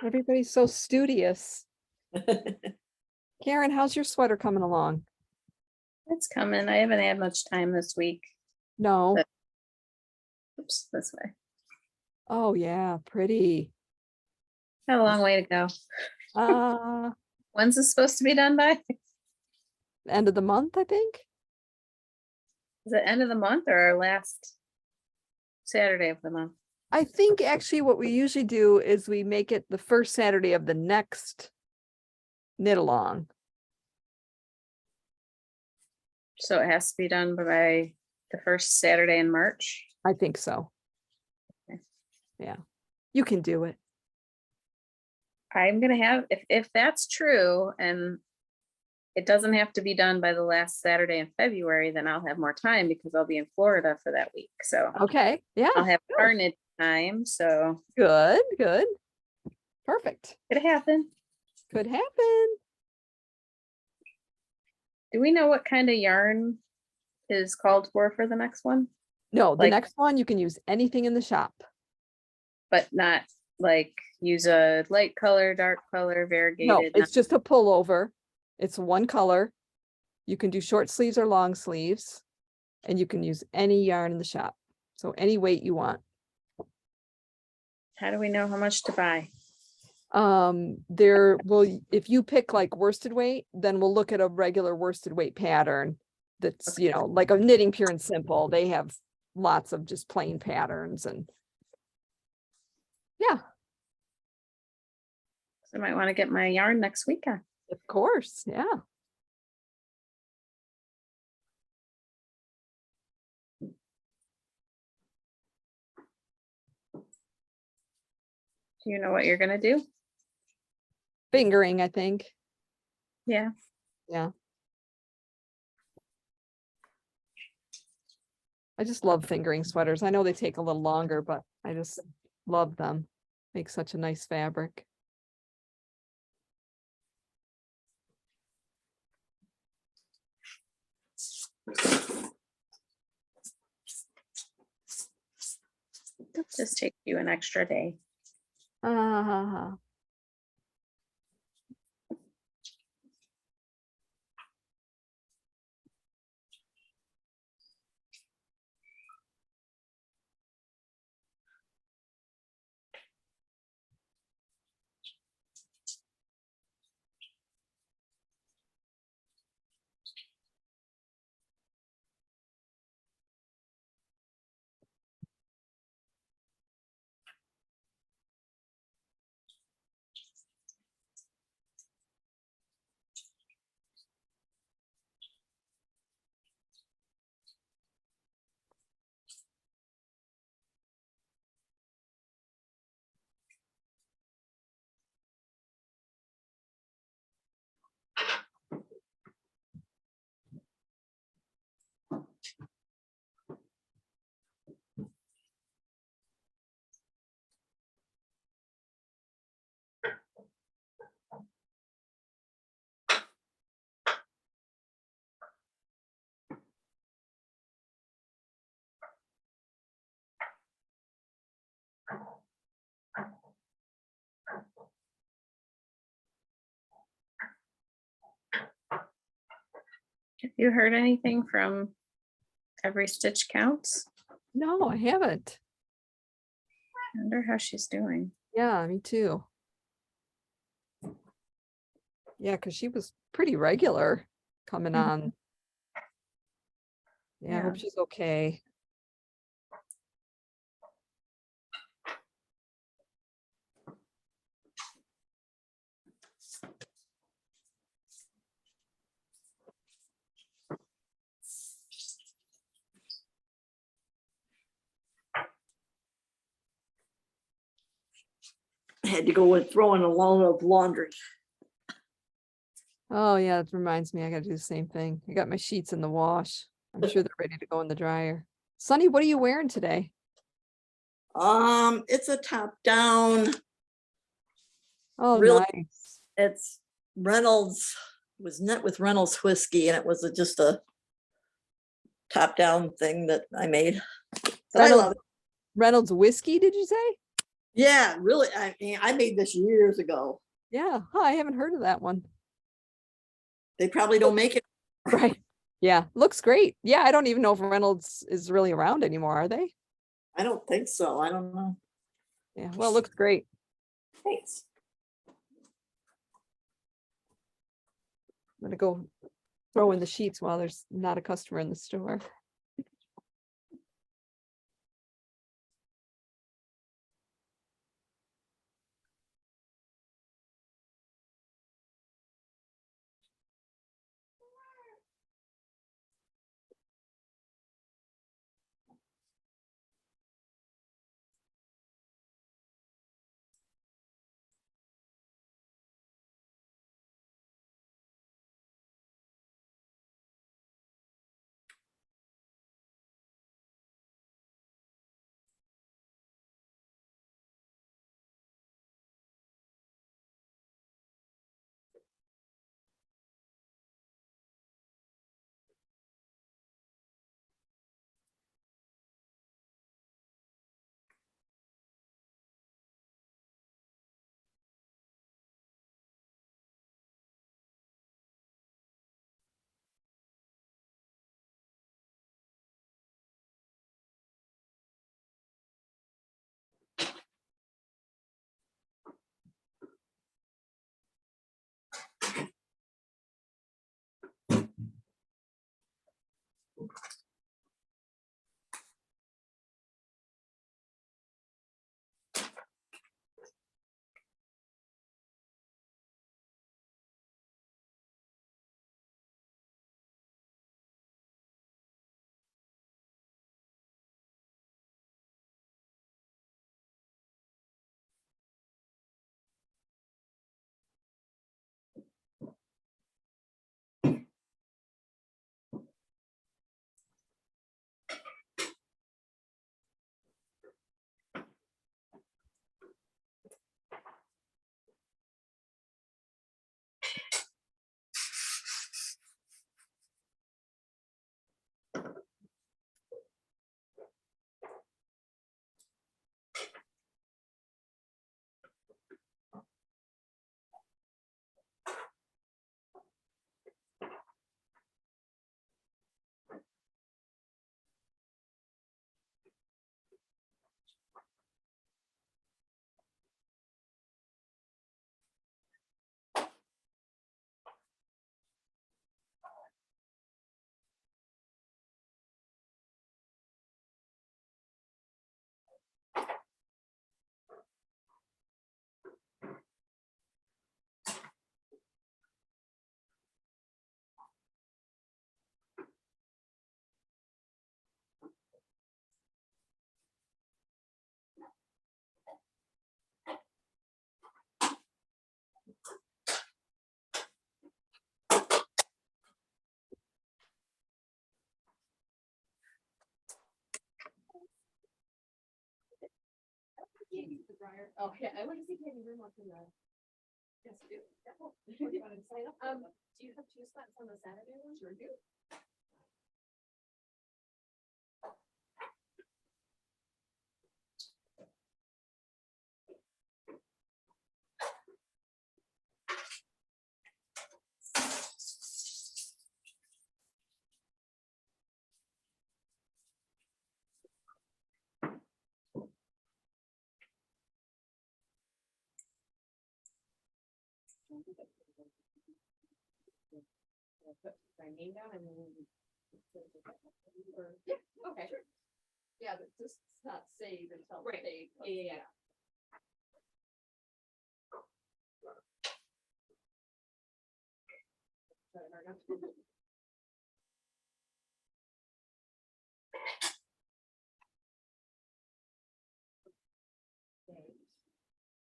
Everybody's so studious. Karen, how's your sweater coming along? It's coming. I haven't had much time this week. No. But- Oops, this way. Oh, yeah, pretty. Got a long way to go. Uh, When's this supposed to be done by? end of the month, I think. Is it end of the month or last Saturday of the month? I think actually what we usually do is we make it the first Saturday of the next knit along. So it has to be done by the first Saturday in March. I think so. Okay. Yeah, you can do it. I'm gonna have, if that's true and it doesn't have to be done by the last Saturday in February, then I'll have more time because I'll be in Florida for that week. So Okay, yeah, I'll have good. our knit time. So Good, good. Perfect. it'll happen. Could happen. Do we know what kind of yarn is called for the next one? No, the Like- next one, you can use anything in the shop. But not like use a light color, dark color, No, variegated. it's just a pullover. It's one color. You can do short sleeves or long sleeves. And you can use any yarn in the shop. So any weight you want. How do we know how much to buy? There will, if you pick like worsted weight, then we'll look at a regular worsted weight pattern. That's, you know, like a Knitting Pure and Simple. They have lots of just plain patterns and. Yeah, I might want to get my yarn next weekend. of course, yeah. Do you know what you're gonna do? Fingering, I think. Yeah. Yeah. I just love fingering sweaters. I know they take a little longer, but I just love them. Make such a nice fabric. Just take you an extra day. Ah, Have you heard anything from Every Stitch Counts? no, I haven't. I wonder how she's doing. Yeah, me too. Yeah, because she was pretty regular coming Mhm. on. Yeah, I Yeah. hope she's okay. I had to go with throwing a load of laundry. Oh, yeah, it reminds me, I gotta do the same thing. I got my sheets in the wash. I'm sure they're ready to go in the dryer. Sunny, what are you wearing today? It's a top down, Oh, really, nice. it's Reynolds, was knit with Reynolds whiskey, and it was just a top down thing that I made. But I love it. Reynolds whiskey, did you say? Yeah, really. I mean, I made this years ago. Yeah, huh, I haven't heard of that one. They probably don't make it. Right. Yeah, looks great. Yeah, I don't even know if Reynolds is really around anymore, are they? I don't think so. I don't know. Yeah, well, it looks great. Thanks. I'm gonna go throw in the sheets while there's not a customer in the store. Oh, yeah, I want to see Katie Room in the. Yes, I do. Do you have 2 spots on the Saturday one? Sure do. Put my name down and then. Yeah, okay. Yeah, but just not save until. Right. Yeah.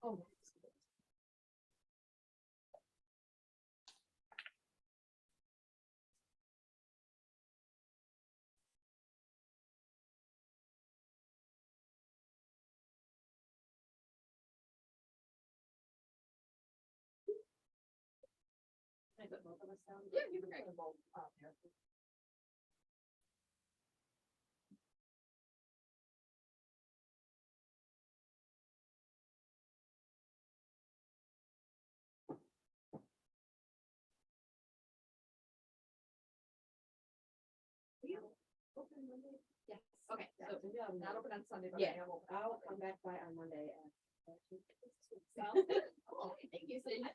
Oh. I put both of us down? Yeah, you can put them both up there. Yes. Okay, so not open on Sunday, but I am open. I'll come back by on Monday. Oh, thank you so much.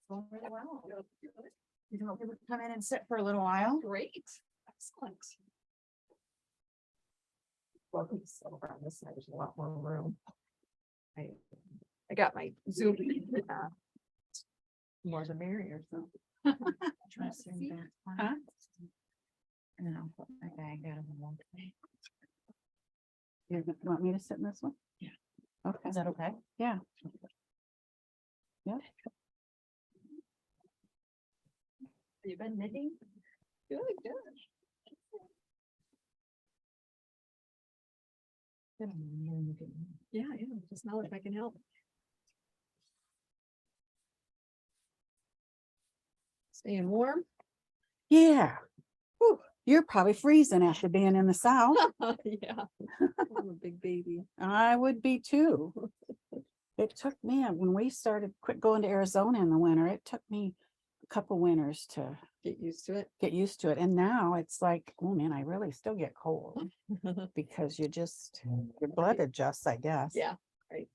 Going really well. You don't people come in and sit for a little while? Great, excellent. Welcome to sit over on this side, there's a lot more room. I got my Zoom. More the merrier, so. Try to sing back one. Huh? And then I'll put my bag out of the one. You want me to sit in this one? Yeah. Okay. Is that okay? Yeah. Yeah. You been knitting? Good, good. Yeah, just know if I can help. Staying warm? Yeah. Whew, you're probably freezing after being in the South. Yeah. I'm a big baby. I would be too. It took me, when we quit going to Arizona in the winter, it took me a couple winters to Get used to it. get used to it. And now it's like, oh man, I really still get cold because your blood adjusts, I guess. Yeah, right.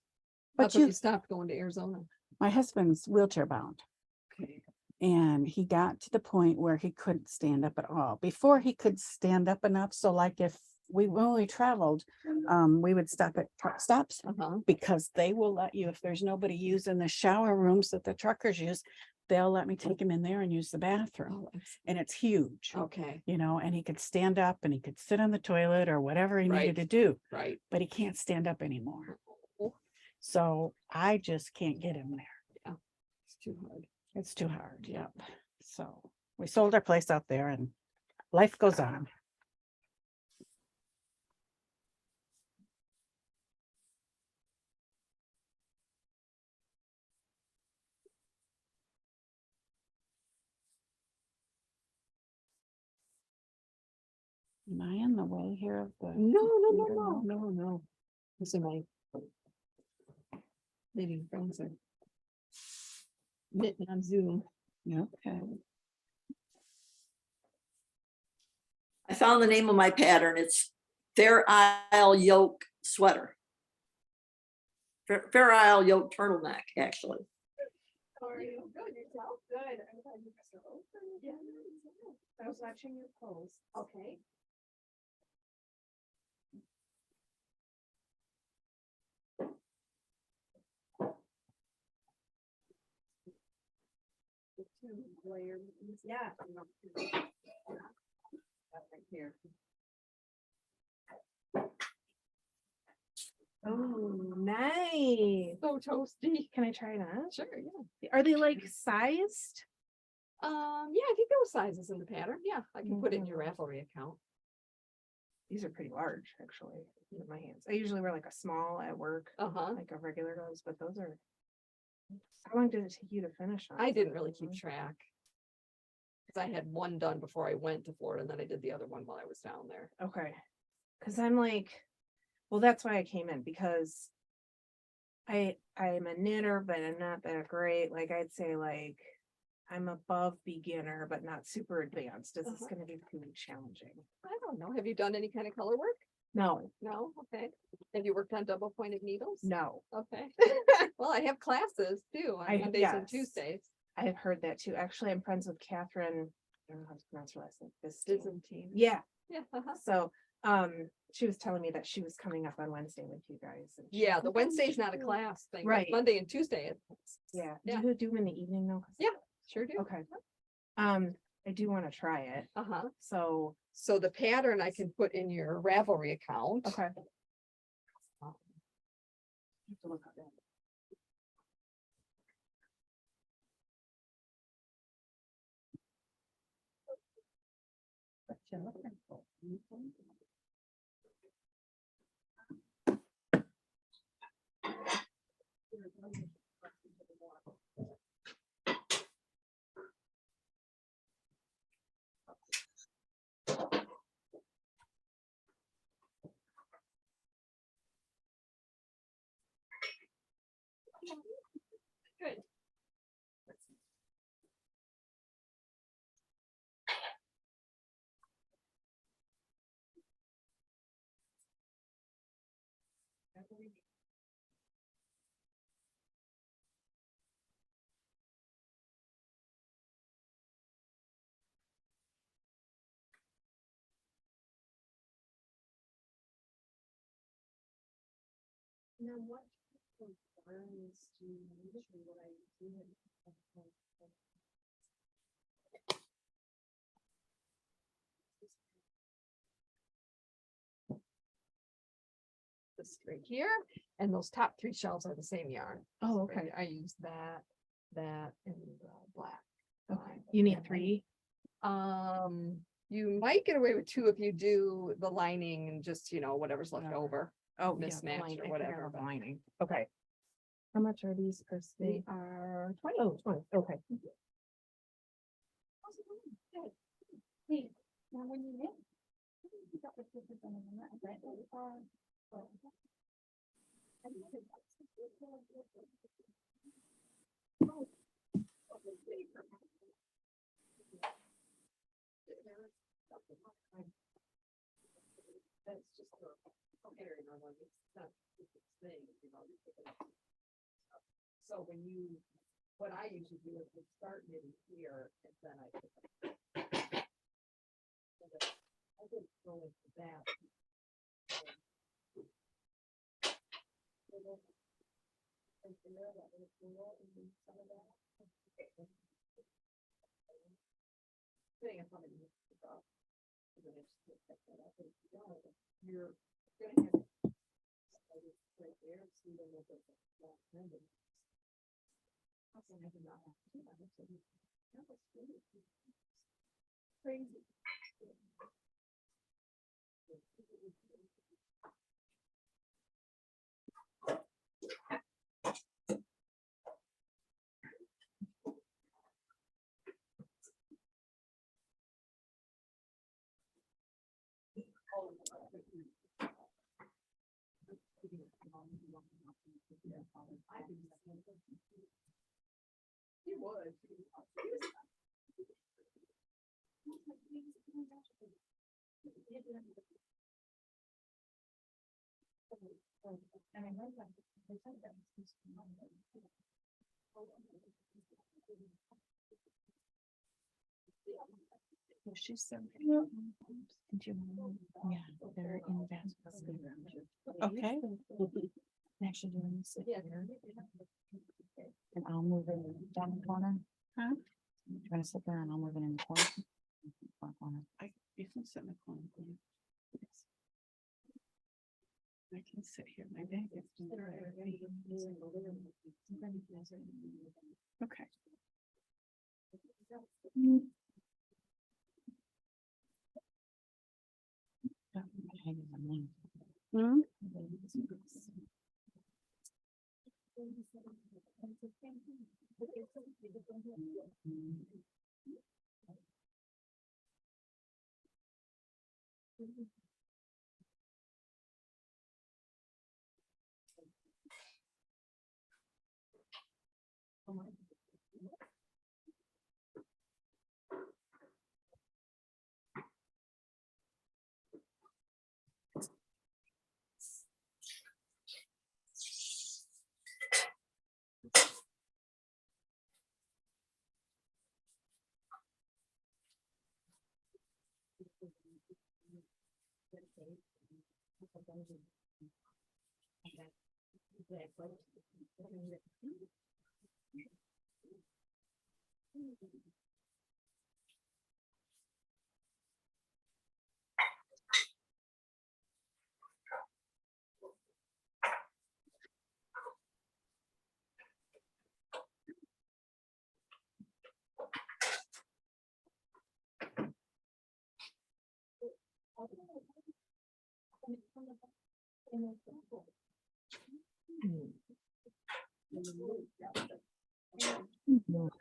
But But you stopped going to Arizona. my husband's wheelchair bound. Okay. And he got to the point where he couldn't stand up at all. Before he could stand up enough. So like when we traveled, we would stop at truck stops because they will let you, if there's nobody using the shower rooms that the truckers use, they'll let me take him in there and use the bathroom. And it's huge, Okay, and he could stand up and he could sit on the toilet or whatever he Right. needed to do, right. but he can't stand up anymore. Oh. So I just can't get him there. It's too hard. It's too hard. Yep. So we sold our place out there and life goes on. Am I in the way here of the? computer? No. This is my. Knitting friends are. Knitting on Zoom. Okay. I found the name of my pattern. It's Fair Isle Yoke Sweater. Fair Isle Yoke turtleneck, actually. How are you? Good, yourself? Good. I'm glad you guys are open. Yeah. I was watching your post. Okay. Yeah. Right here. Oh, nice. So toasty. Can I try it on? Sure, yeah. Are they like sized? Yeah, I think there were sizes in the pattern. Yeah, I can put it in your Ravelry account. These are pretty large, actually, in my hands. I usually wear like a small at work, Uh-huh. like a regular does, but those are. How long did it take you to finish on? I didn't really keep track. Cause I had one done before I went to Florida and then I did the other one while I was down there. Okay. Cause I'm like, well, that's why I came in because I'm a knitter, but I'm not that great. Like I'd say like I'm above beginner, but not super advanced. Is this Uh-huh. gonna be too challenging? I don't know. Have you done any kind of color work? No, No? Okay. Have you worked on double pointed needles? no. Okay. Well, I have classes too on Mondays and yes. Tuesdays. I've heard that too. Actually, I'm friends with Catherine. I don't know how to pronounce her last name. Byzantine. Yeah. Yeah. Uh-huh. So, she was telling me that she was coming up on Wednesday with you guys. And she Yeah, was the like, "Oh, Wednesday's not a sure." class thing. but Right. Monday and Tuesday. Yeah. Yeah. Do you do them in the evening though? 'Cause- Yeah. Sure do. Okay. I do want to try it. Uh-huh. So, So the pattern I can put in your Ravelry account. okay. Good. Now what? This right here, and those top three shelves are the same yarn. Oh, So okay. I use that, and black. Okay. You need 3? You might get away with 2 if you do the lining and just, whatever's left Okay. over. Oh, yeah, the Mismatch line- or I forgot whatever, about but- lining. Okay. How much are these per They se? are 20. Oh, 20. Okay. Hey, now when you knit, you got the pictures on the net, right? That's just comparing on one, it's not the thing, So what I usually do is we start knitting here and then I. I would go into that. Depending on how many minutes you got. You're gonna have. Right there, see them with the. Crazy. He would. She said. Yeah, they're in that. Okay. Actually doing this. And I'll move it down the corner. Huh? You're gonna sit there and I'll move it in the corner. Far corner. You can sit in the corner. Yes. I can sit here. My bag is. Okay. Hmm?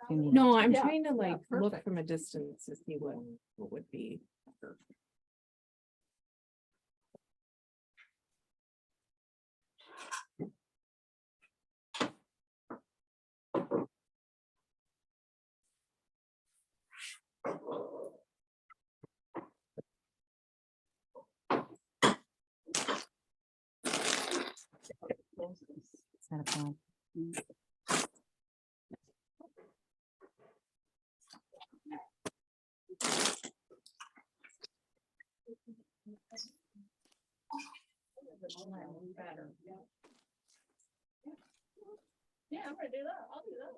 No, I'm Yeah, trying to yeah, like look perfect. from a distance to see what would be. It's not a problem. Yeah, I'm gonna do that. I'll do that.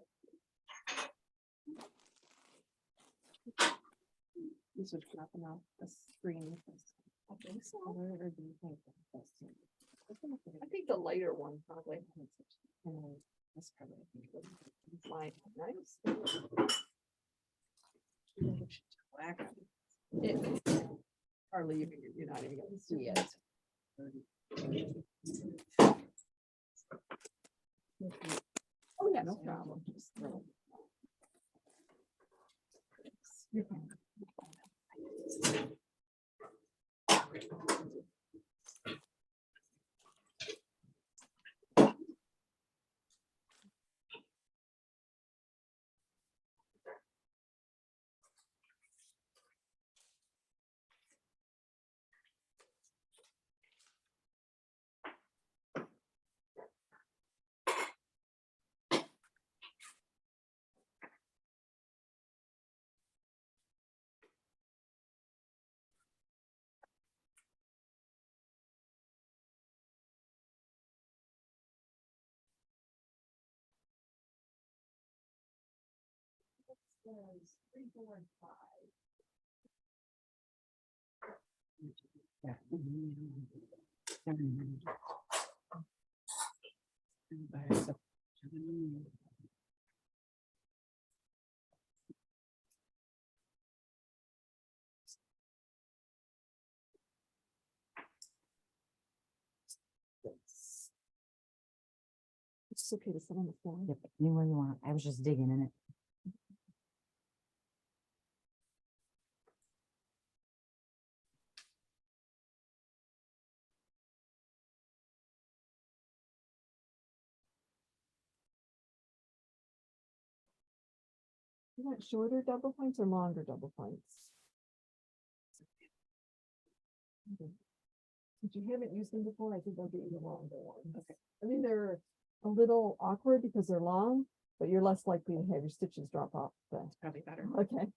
This is dropping off the screen. I think so. Or do you think that's- I think the lighter one probably. That's probably. Like, nice. Hardly you're not even gonna see it. Oh, yeah, no problem. Just throw it. You're fine. Says 3, 4, and 5. Yeah. It's okay to sit on the floor. Yep, anywhere you want. I was just digging in it. You want shorter double points or longer double points? Okay. Since you haven't used them before, I think they'll get you the longer ones. Okay. I mean, they're a little awkward because they're long, but you're less likely to have your stitches drop off. Then. Probably better. Okay.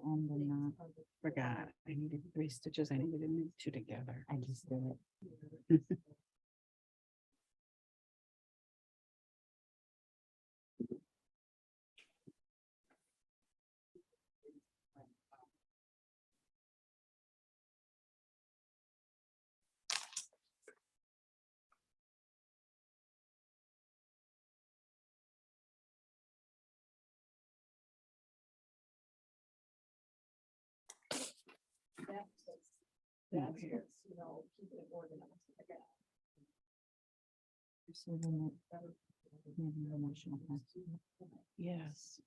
And then not, Forgot, I needed 3 stitches, I needed to knit 2 together. I just did it. Receiving it, maybe emotional pass. Yes.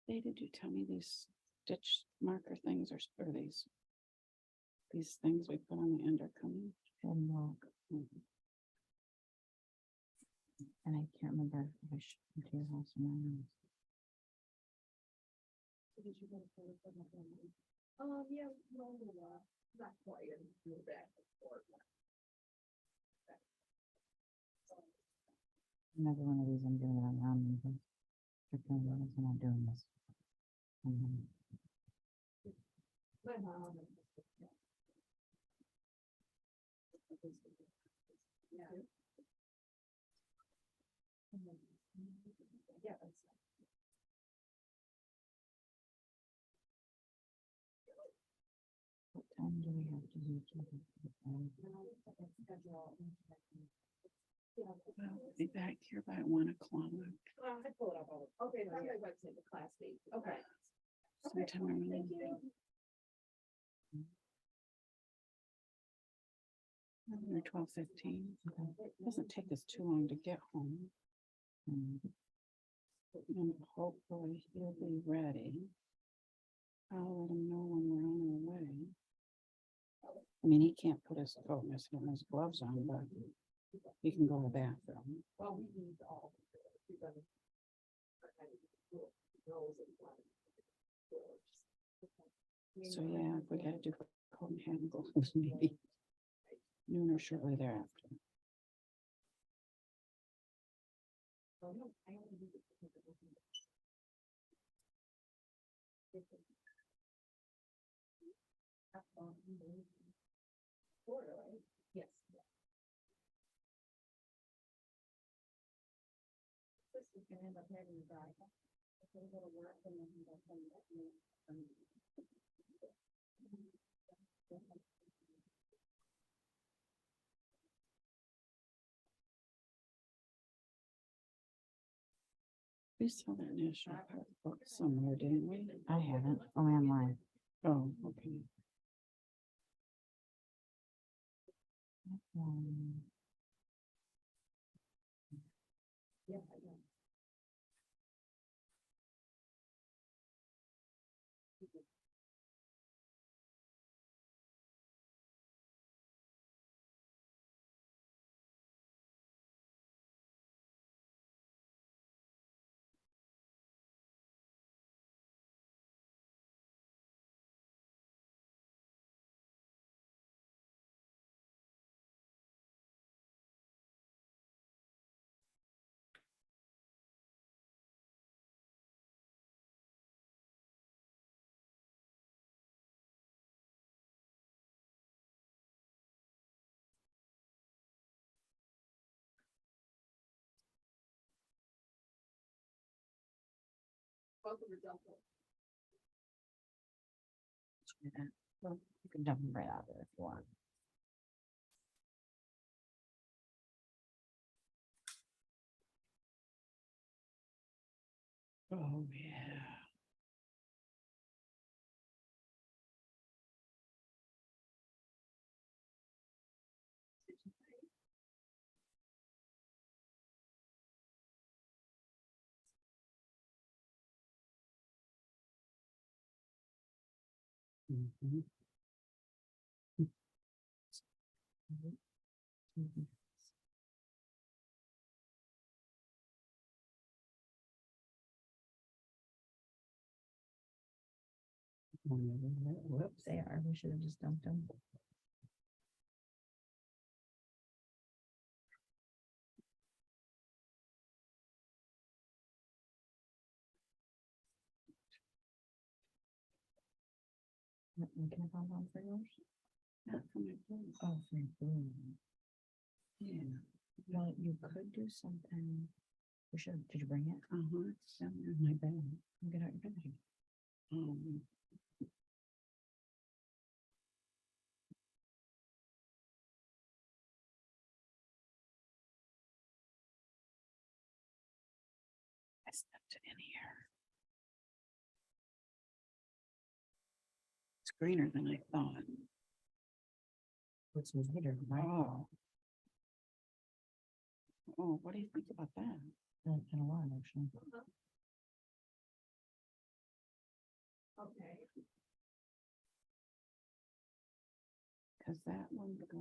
They did you tell me these stitch marker things or these things we put on the end are coming? And walk. Mhm. And I can't remember if I should come to your house or not. Another one of these, I'm doing it on my own. I'm not doing this. Mhm. What time do we have to do? Well, be back here by 1 o'clock. Sometime around. Or 12:15. Doesn't take us too long to get home. And hopefully he'll be ready. I'll let him know when we're on our way. I mean, he can't put his coat and his gloves on, but he can go to the bathroom. So yeah, if we gotta do coat and hand gloves, maybe noon or shortly thereafter. We saw that National Park book somewhere, didn't we? I haven't, only online. Oh, okay. Um, do that. Well, you can dump them right out there if you want. Oh, yeah. Mhm. Whoops, they are. We should have just dumped them. Can I find one for yours? Not for my phone. Oh, for your phone. Yeah, well, you could do something. We should, did you bring it? Uh-huh, it's down there in my bag. Get out your bag. Um, I stuffed it in here. It's greener than I thought. What's later, right? Oh. Oh, what do you think about that? Kind of lot, actually. Okay. Cause that one go.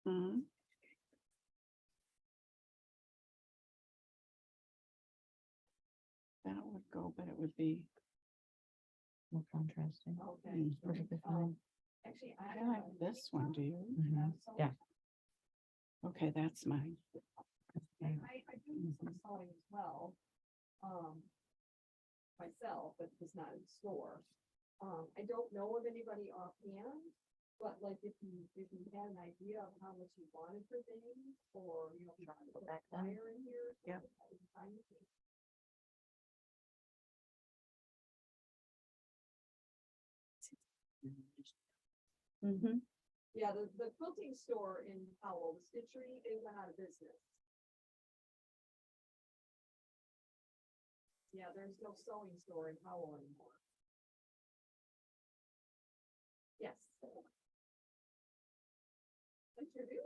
Hmm. That would go, but it would be. More contrasting. Okay. Perfectly fine. Actually, I like this one, do you? Mhm. Yeah. Okay, that's mine. I do some sewing as well. Myself, but it's not in store. I don't know of anybody offhand, but like if you had an idea of how much you wanted for things, or, you know, trying to put that flyer in here. Yep. Mm-hmm. Yeah, the quilting store in Powell, the Stitchery, they went out of business. Yeah, there's no sewing store in Powell anymore. Yes. I sure do.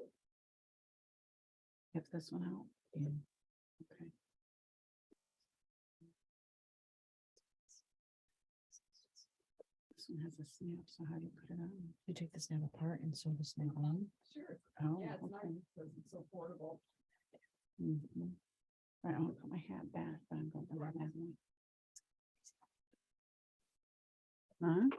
Get this one out. Yeah. Okay. This one has a snap, so how do you put it on? You take the snap apart and sew the snap on. Sure. Oh, Yeah, it's okay. nice because it's so portable. Mhm. Right, I'll put my hat back, but I'm going to wear that one. Huh?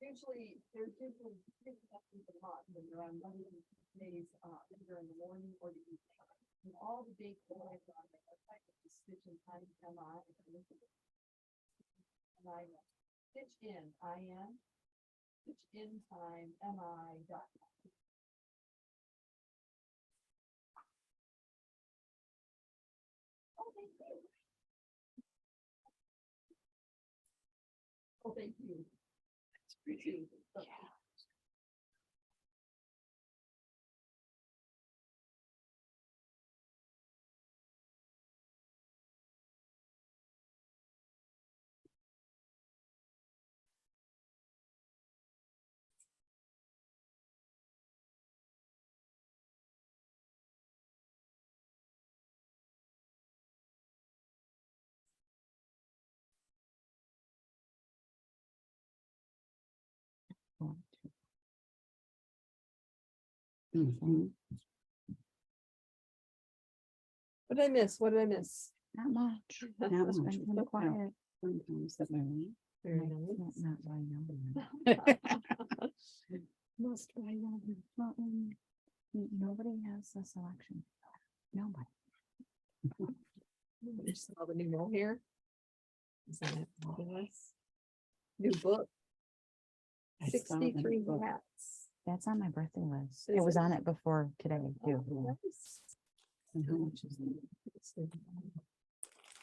There's usually 3 sessions a month, and they're on Monday days, either in the morning or the evening. And all the dates that I on the website, which is Stitch in Time, MI, Stitch in, IN, Stitch in Time, MI.com. Oh, thank you. Oh, thank you. That's pretty. Yeah. Mhm. What did I miss? What did I miss? Not much. Not It's much. been kind of quiet. Sometimes that way. Very Not- nice. Not by number. Must buy one. Well, nobody has a selection. Nobody. Just all the new mohair. Is that fabulous? New book. I saw the 63 book. hats. That's on my birthday list. Is It was it? on it before today too. Oh, nice. And how much is that? It's the-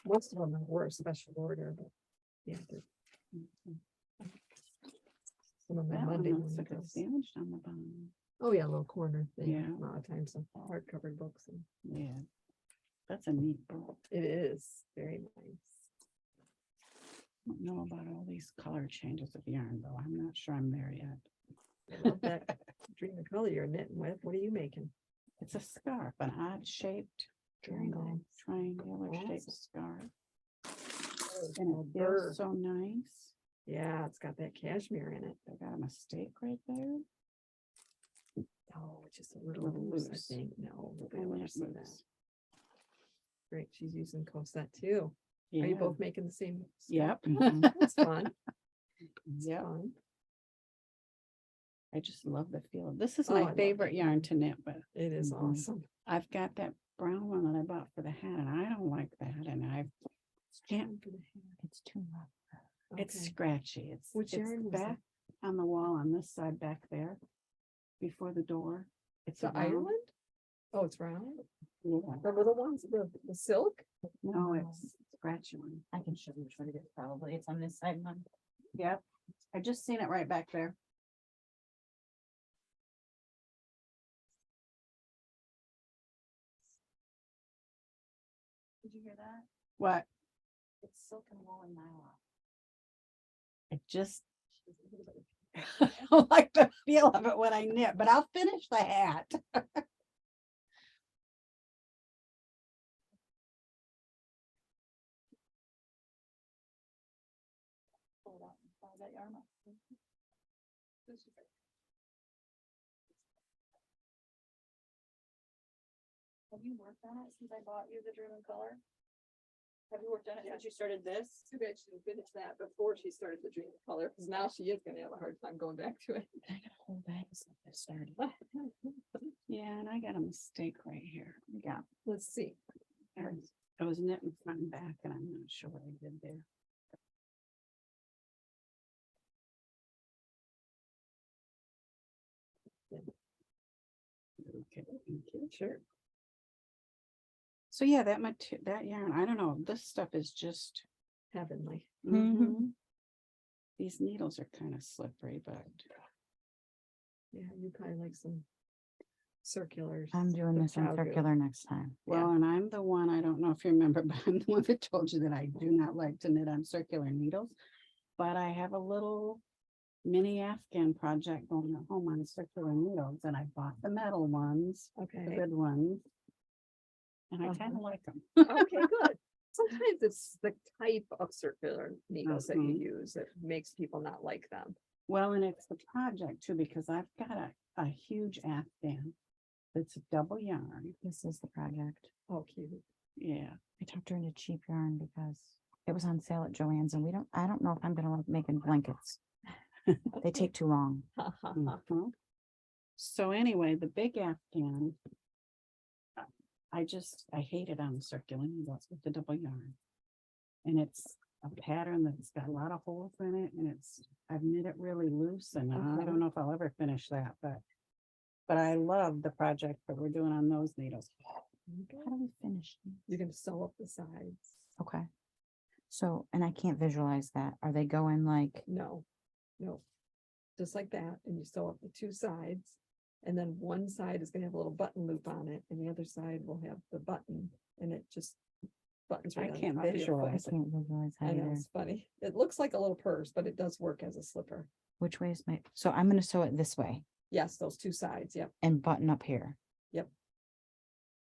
Most of them were a special order, but yeah. Some of my That Monday one looks morning like it's goes. damaged on the bottom. Oh, yeah, a little corner thing. Yeah. A lot of times some hardcover books, and Yeah. That's a neat book. it is very nice. don't know about all these color changes of yarn, though. I'm not sure I'm there yet. I love that dream of color you're knitting with. What are you making? It's a scarf, an odd shaped Triangle. triangular shaped Awesome. scarf. And Oh, it bird. feels so nice. Yeah, it's got that cashmere in it. I got a mistake right there. Oh, it's just a little Little loose, I loose. think. No, nobody Oh, will ever that see that. loose. Great, she's using Cosette too. Are you Yeah. both making the same? Yep. That's fun. It's Yep. fun. I just love the feel. This is Oh, I my love favorite that yarn to knit with. It is Mhm. awesome. I've got that brown one that I bought for the hat and I don't like that. And I can't, It's too rough. it's Okay. scratchy. It's, Which it's yarn was that? back on the wall on this side back there before the door. It's The a round- Ireland? Oh, it's round? Yeah. The little ones, the silk? No, it's scratchy one. I can show you which one it is probably. It's on this side one. Yep. I just seen it right back there. Did you hear that? What? It's silk and wool and nylon. I just I don't like the feel of it when I knit, but I'll finish the hat. Pull it out and fly that yarn off. Have you worked on it since I bought you the Dream in Color? Have you worked on it since you started this? Too bad she didn't finish that before she started the dream of color, because now she is gonna have a hard time going back to it. I got a whole bag of stuff that started. Yeah, and I got a mistake right here. Yeah. Let's see. I was knitting front and back and I'm not sure what I did there. Okay, thank you. Sure. So yeah, that yarn, I don't know, this stuff is just. Heavenly. Mhm. These needles are kind of slippery, but Yeah, you probably like some circulars. I'm doing some this on cow goo. circular next time. well, and I'm the one, I don't know if you remember, but I'm the one that told you that I do not like to knit on circular needles. But I have a little mini Afghan project going at home on circular needles and I bought the metal ones, the Okay, good ones. And I kind Uh-huh. of like them. okay, good. Sometimes it's the type of circular needles that you Mhm. use that makes people not like them. Well, and it's the project too, because I've got a huge Afghan. That's a double yarn. This is the project. Oh, cute. Yeah. I talked her into cheap yarn because it was on sale at Joann's and I don't know if I'm gonna like making blankets. They take too long. Mhm. So anyway, the big Afghan. I hate it on the circular needles with the double yarn. And it's a pattern that's got a lot of holes in it and I've knit it really loose and I Uh-huh. don't know if I'll ever finish that, but I love the project that we're doing on those needles. How do we finish? these? You're gonna sew up the sides. Okay. So, and I can't visualize that. Are they going like, No, no. Just like that, and you sew up the two sides. And then one side is gonna have a little button loop on it, and the other side will have the button, and it just buttons I right on the can't top of your foot. I visualize it. can't visualize how I know, either. it's funny. It looks like a little purse, but it does work as a slipper. Which way is my, so I'm gonna sew it this way Yes, those two sides, yep. and button up here.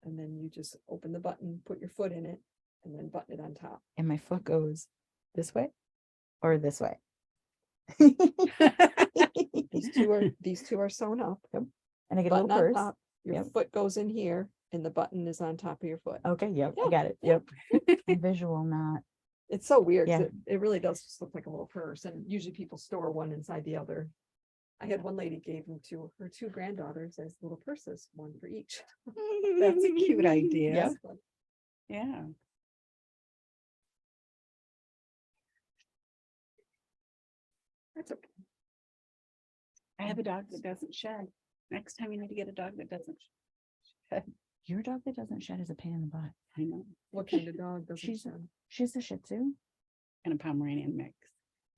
And then you just open the button, put your foot in it, and then button it on top. And my foot goes this way or this way. These two are sewn up. Yep. And I get a Button little on purse. top, your Yep. foot goes in here, and the button is on top of your foot. Okay, yep, I Yeah, got it. yeah. Yep. Visual, not. It's so weird. 'cause Yeah. It really does just look like a little purse, and usually people store one inside the other. I had one lady gave them to her two granddaughters as little purses, one for each. That's a cute idea. Yes. Yeah. That's okay. I have a dog that doesn't shed. Next time you need to get a dog that doesn't shed. Your dog that doesn't shed is a pain in the butt. I know. What kind of dog doesn't She's- shed? She's a Shih Tzu And a Pomeranian mix.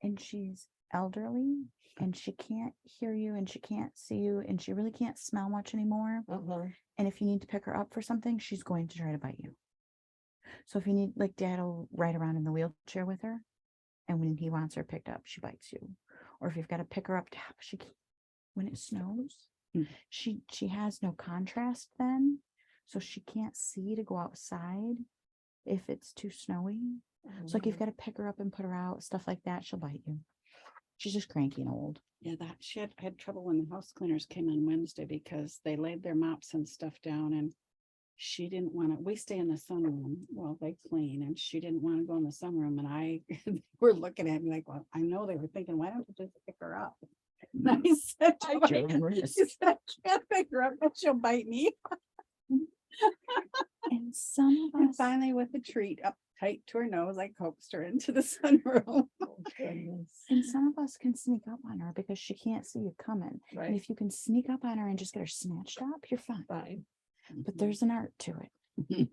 and she's elderly and she can't hear you and she can't see you and she really can't smell much anymore. Uh-huh. And if you need to pick her up for something, she's going to try to bite you. So if you need, like, dad will ride around in the wheelchair with her And when he wants her picked up, she bites you. Or if you've got to pick her up, when it snows, Mm. she has no contrast then. So she can't see to go outside if it's too snowy. So like you've got to pick her up and put her out, stuff like that, she'll bite you. She's just cranky and old. Yeah, that she had trouble when the house cleaners came on Wednesday because they laid their mops and stuff down and she didn't want to, we stay in the sunroom while they clean and she didn't want to go in the sunroom and I were looking at me like, well, I know they were thinking, why don't you just pick her up? And I said, to my- she said, I can't pick her up, but she'll bite me. And some of And us, finally with the treat up tight to her nose, I coaxed her into the sunroom. and some of us can sneak up on her because she can't see you coming. And Right, if you can sneak up on her and just get her snatched up, you're fine. fine. But there's an art to it.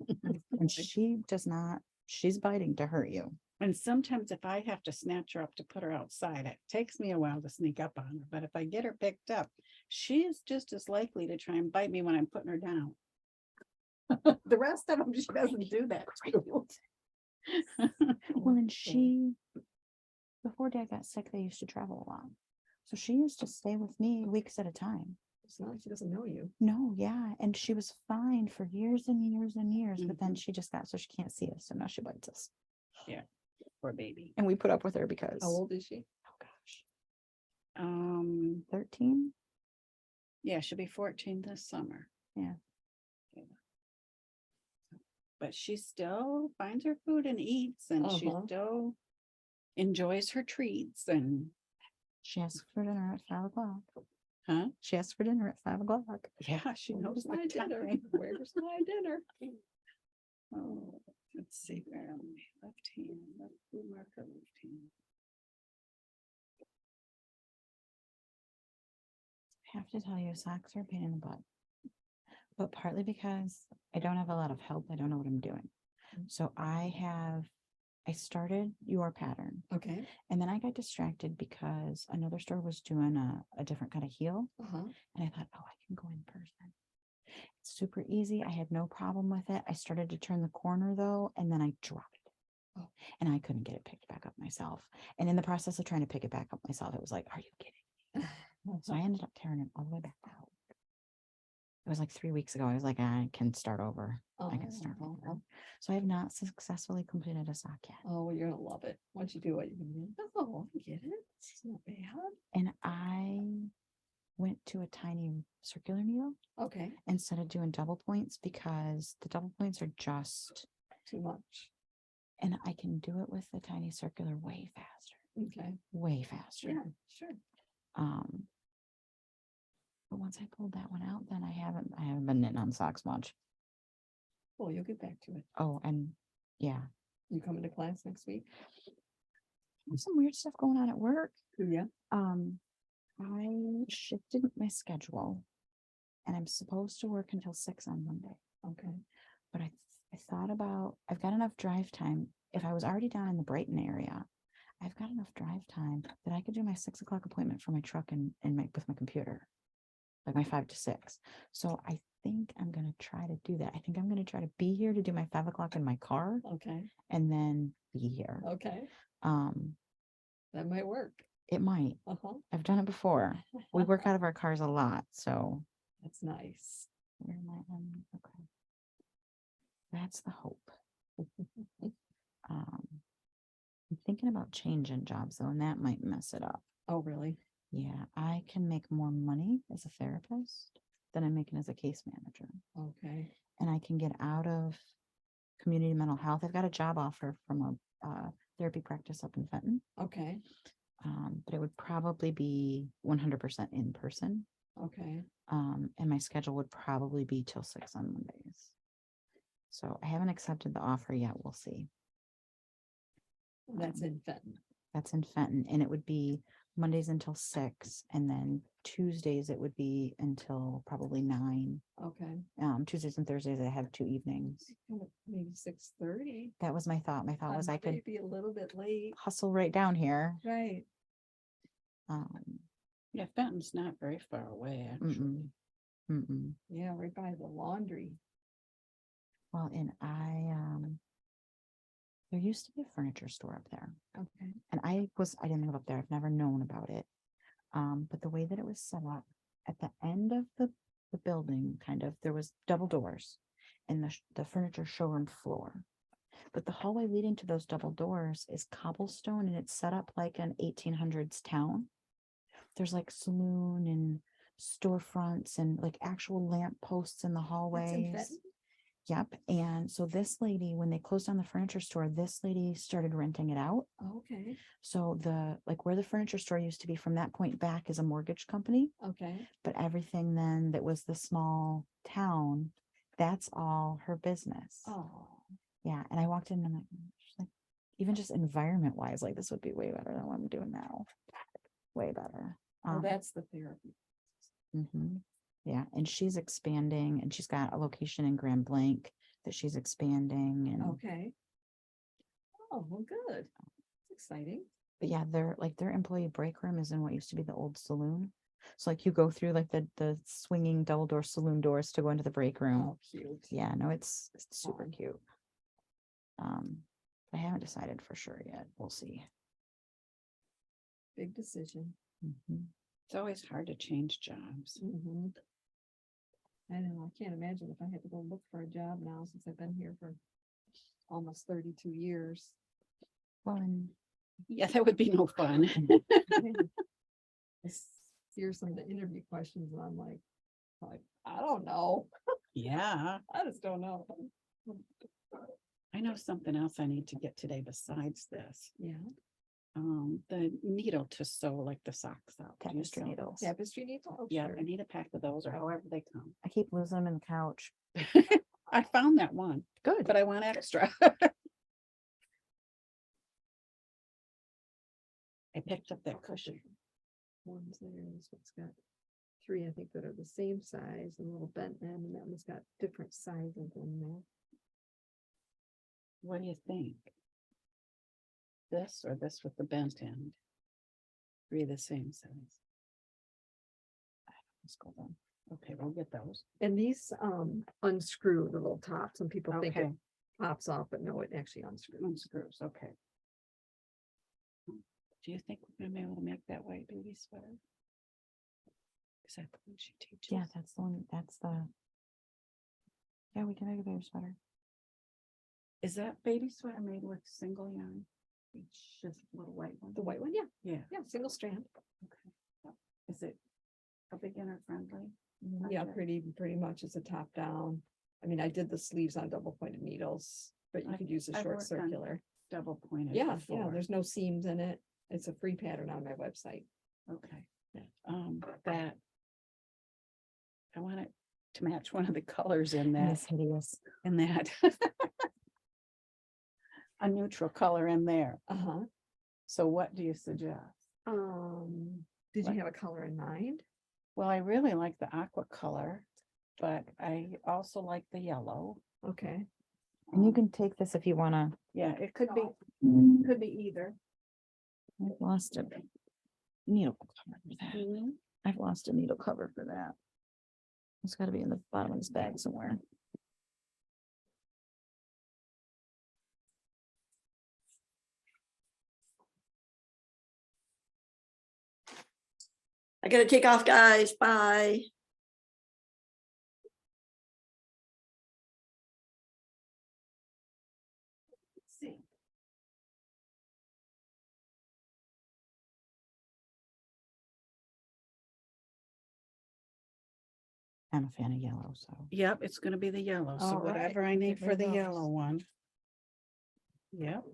And she does not, she's biting to hurt you. And sometimes if I have to snatch her up to put her outside, it takes me a while to sneak up on her. But if I get her picked up, she is just as likely to try and bite me when I'm putting her down. The rest of them, she doesn't do that to. Well, and she, before Dad got sick, they used to travel a lot. So she used to stay with me weeks at a time. It's not like she doesn't know you. No, yeah. And she was fine for years and years and years, but then Mhm. she just got so she can't see us. So now she bites us. Poor baby. And we put up with her because, How old is she? oh gosh, 13? Yeah, she'll be 14 this summer. Yeah. But she still finds her food and eats and she Uh-huh. still enjoys her treats and, She asks for dinner at 5 o'clock. huh? She asks for dinner at 5 o'clock. Yeah, she knows Where's my the dinner? time. Where's my dinner? Oh, let's see, where am I? Left hand, left food marker, left hand. I have to tell you, socks are a pain in the butt. But partly because I don't have a lot of help. I don't know what I'm doing. So I started Your Pattern Okay. and then I got distracted because another store was doing a different kind of heel. Uh-huh. And I thought, oh, I can go in person. It's super easy. I had no problem with it. I started to turn the corner though, and then I dropped it. Oh. And I couldn't get it picked back up myself. And in the process of trying to pick it back up myself, it was like, are you kidding? So I ended up tearing it all the way back out. It was like 3 weeks ago. I was like, I can start over. I can start Oh, over. So I have not successfully completed a sock yet. Oh, well, you're gonna love it. Once you do it, you're gonna be, oh, I get it. It's not bad. And I went to a tiny circular needle Okay, instead of doing double points because the double points are just, too much. and I can do it with the tiny circular way faster, Okay, way faster. yeah, sure. But once I pulled that one out, then I haven't been knitting on socks much. Well, you'll get back to it. Oh, and yeah, You coming to class next week? there's some weird stuff going on at work. Yeah. I shifted my schedule and I'm supposed to work until 6 on Monday. Okay. But I thought about, I've got enough drive time. If I was already down in the Brighton area, I've got enough drive time that I could do my 6 o'clock appointment for my truck and with my computer, like my 5 to 6. So I think I'm going to try to do that. I think I'm going to try to be here to do my 5 o'clock in my car Okay, and then be here. okay. Um, That might work. it might. Uh-huh. I've done it before. We work out of our cars a lot, so That's nice. where am I? Okay. That's the hope. I'm thinking about changing jobs though, and that might mess it up. Oh, really? Yeah, I can make more money as a therapist than I'm making as a case manager. Okay. And I can get out of community mental health. I've got a job offer from a therapy practice up in Fenton. Okay, But it would probably be 100% in person. okay. And my schedule would probably be till 6 on Mondays. So I haven't accepted the offer yet. We'll see. That's in Fenton. That's in Fenton, and it would be Mondays until 6, and then Tuesdays it would be until probably 9. Okay. Tuesdays and Thursdays I have 2 evenings. Maybe 6:30. That was my thought. My thought was I could Be a little bit late. hustle right down here. Right. Yeah, Fenton's not very far away, actually. Yeah, right by the laundry. Well, and There used to be a furniture store up there. Okay. And I didn't live up there. I've never known about it. But the way that it was set up at the end of the building, kind of, there was double doors in the furniture showroom floor. But the hallway leading to those double doors is cobblestone and it's set up like an 1800s town. There's like saloon and storefronts and like actual lamp posts in the That's in hallways. Fenton? Yep. And so this lady, when they closed down the furniture store, this lady started renting it out. Okay, So like where the furniture store used to be, from that point back is a mortgage company, okay. but everything then that was the small town, that's all her business. Oh, Yeah. And I walked in and I'm like, she's like, even just environment wise, like this would be way better than what I'm doing now. Way better. well, that's the therapy. Mhm. Yeah, and she's expanding and she's got a location in Grand Blanc that she's expanding and Okay. Oh, well, good. It's exciting. but yeah, their employee break room is in what used to be the old saloon. So like you go through like the swinging double door saloon doors to go into the break room. Oh, cute. Yeah, no, it's super Fun. cute. I haven't decided for sure yet. We'll see. Big decision. Mhm. It's always hard to change jobs. Mhm. I know, I can't imagine if I had to go look for a job now since I've been here for almost 32 years. Well, and Yeah, that would be no fun. Here's some of the interview questions and I'm like, I don't know. Yeah, I just don't know. I know something else I need to get today besides this. Yeah, The needle to sew like the socks out. Do you Tapestry sell needles. those? tapestry needle. Oh, Yeah, sure. I need a pack of those or however they come. I keep losing them in the couch. I found that one, Good. but I want extra. I picked up that cushion. One's there, this one's got 3, I think, that are the same size and a little bent end, and that one's got different sizes in there. What do you think? This or this with the bent end? 3 the same size. Let's go then. Okay, we'll get those. And these unscrew the little top. Some people think it Okay. pops off, but no, it actually unscrews. Unscrews, okay. Do you think we're gonna be able to make that white baby sweater? Is that the one she teaches? Yeah, that's the one. Yeah, we can make a baby sweater. Is that baby sweater made with single yarn? It's just a little white one. The white one, yeah, Yeah, yeah, single strand. okay. Is it a beginner friendly? Yeah, Okay. pretty much it's a top down. I mean, I did the sleeves on double pointed needles, but you I've- could use a I've short worked on circular. Double pointed. Yeah, yeah, before. there's no seams in it. It's a free pattern on my website. Okay. Yeah. That. I want it to match one of the colors in that, That's hideous. in that. A neutral color in there. Uh-huh. So what do you suggest? Did you What? have a color in mind? Well, I really like the aqua color, but I also like the yellow. Okay. And you can take this if you wanna. Yeah, it could be either. I've lost a needle cover for that. I've lost a needle cover for that. It's gotta be in the bottom of this bag somewhere. I gotta take off, guys. Bye. I'm a fan of yellow, so. Yep, it's gonna be the yellow, so All right, whatever I need get rid for of the those. yellow one. Yep.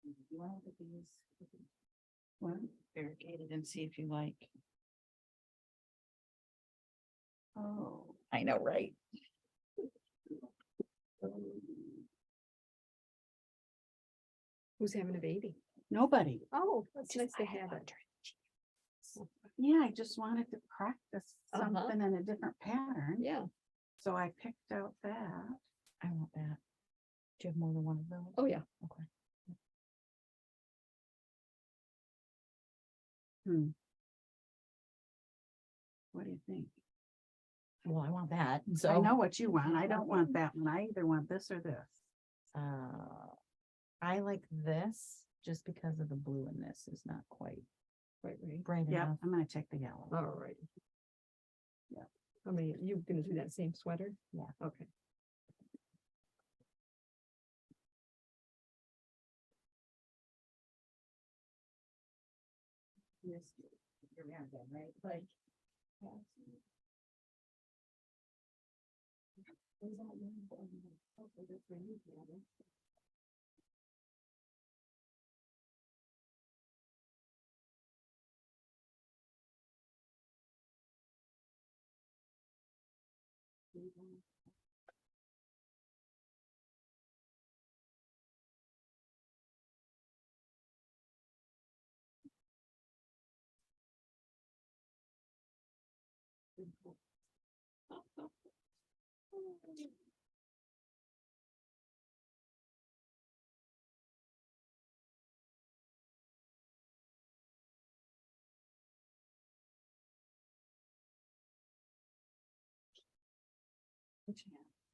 You wanna look at these? One variegated and see if you like. Oh, I know, right? Who's having a baby? Nobody. Oh, that's Just nice to I have loved it. her. Yeah, I just wanted to practice Uh-huh. something in a different pattern. Yeah. So I picked out that. I want that. Do you have more than one of those? Oh, yeah. Okay. What do you think? Well, I want that, I so. know what you want. I don't want that one. I either want this or this. I like this just because of the blue in this is not quite Right, right. bright Yeah, enough. I'm gonna take the yellow. All right. Yeah. I mean, you gonna do that same sweater? Yeah. Okay. Yes, you're around then, right? Like.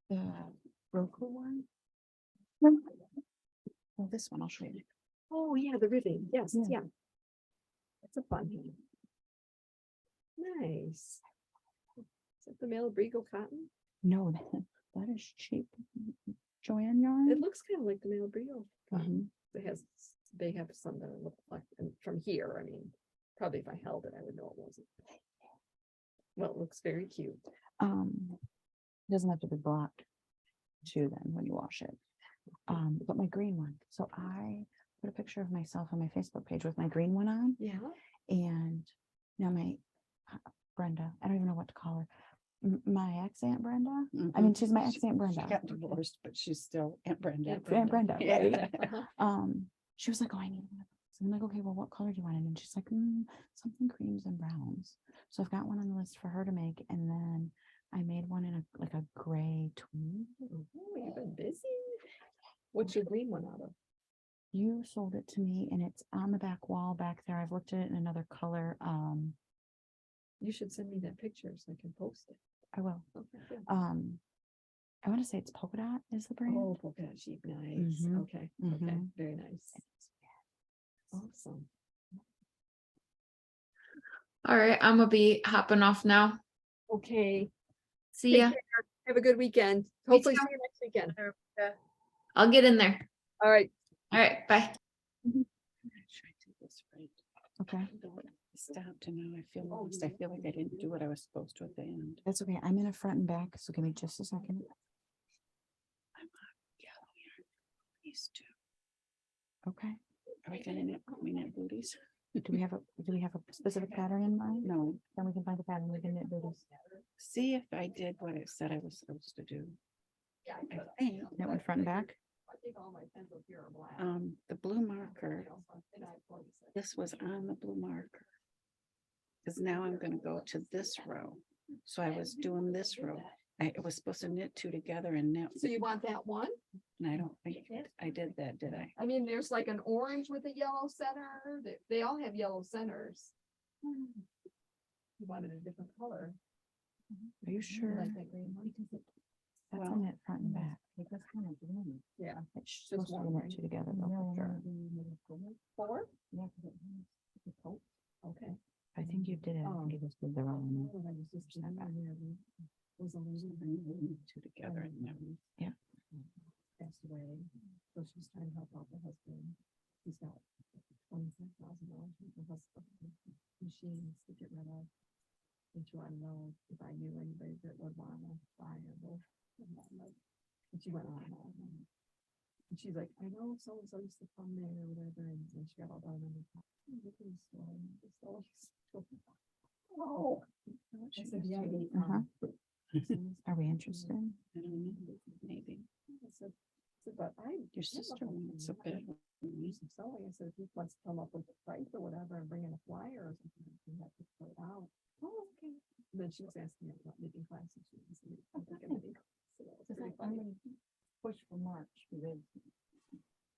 The Roku one? Well, this one, I'll show you. Oh, yeah, the ribbon. Yes, Yeah. yeah. That's a fun one. Nice. Is that the Malabrigo cotton? No, that is cheap. Joanne yarn? It looks kind of like the Malabrigo cotton. Mhm. It has, they have some that look like, and from here, I mean, probably if I held it, I would know it wasn't. Well, it looks very cute. It doesn't have to be black too then when you wash it. But my green one, so I put a picture of myself on my Facebook page with my green one on, Yeah. and now my Brenda, I don't even know what to call her. My ex-aunt Brenda, I mean, she's my ex-aunt She Brenda. got divorced, but she's still Aunt Brenda. Aunt Brenda, Yeah. Uh-huh. She was like, oh, I need one of those. I'm like, okay, well, what color do you want it? And she's like, something creams and browns. So I've got one on the list for her to make, and then I made one in a gray tweed. Oh, you've been busy. What's your green one out of? You sold it to me, and it's on the back wall back there. I've looked at it in another color. You should send me that picture so I can post it. I will. Okay, good. I want to say it's polka dot is the brand. Oh, polka dot sheep, nice. Mhm, Okay, okay, mhm. very nice. Awesome. All right, I'm gonna be hopping off now. Okay. See Take ya. care. Have a good weekend. Me Hopefully too. see you next weekend. I'll get in there. All right. All right, bye. Try to do this right. Okay, Stopped and now I feel lost. I feel like I didn't do what I was supposed to at the end. that's okay. I'm in a front and back, so give me just a second. I'm on yellow yarn. These two. Okay. Are we gonna knit booties? Do we have a specific pattern in mind? No. Then we can find a pattern. We can knit booties. See if I did what it said I was supposed to do. I think, Knit one front and back. the blue marker, this was on the blue marker. Cause now I'm gonna go to this row. So I was doing this row. I was supposed to knit two together and knit, So you want that one? and I don't think I did that, did I? I mean, there's like an orange with a yellow center. They all have yellow centers. You wanted a different color. Are you sure? Like that green one? That's a Well, knit front and back. Yeah. It's supposed to be one, knit right? two together though, for sure. 4? Okay. I think you did it. I think you just did the wrong one. Two together and then. Yeah. Passed away, so she's trying to help out the husband. He's got $25,000 worth of machines to get rid of. And she wanted to know if I knew anybody that would wanna buy a wolf. And she went on and on. And she's like, I know so-and-so used to come there or whatever, and then she got all done and. Oh. I said, yeah, Are we interested? I don't know, maybe. but I. Your sister wants a bit. do some sewing. I said, if he wants to come up with a price or whatever and bring in a flyer or something, we have to put it out. Oh, okay. Then she was asking me about knitting classes. She was like, I think Okay. knitting classes, so that was Cause pretty I'm funny. gonna push for March because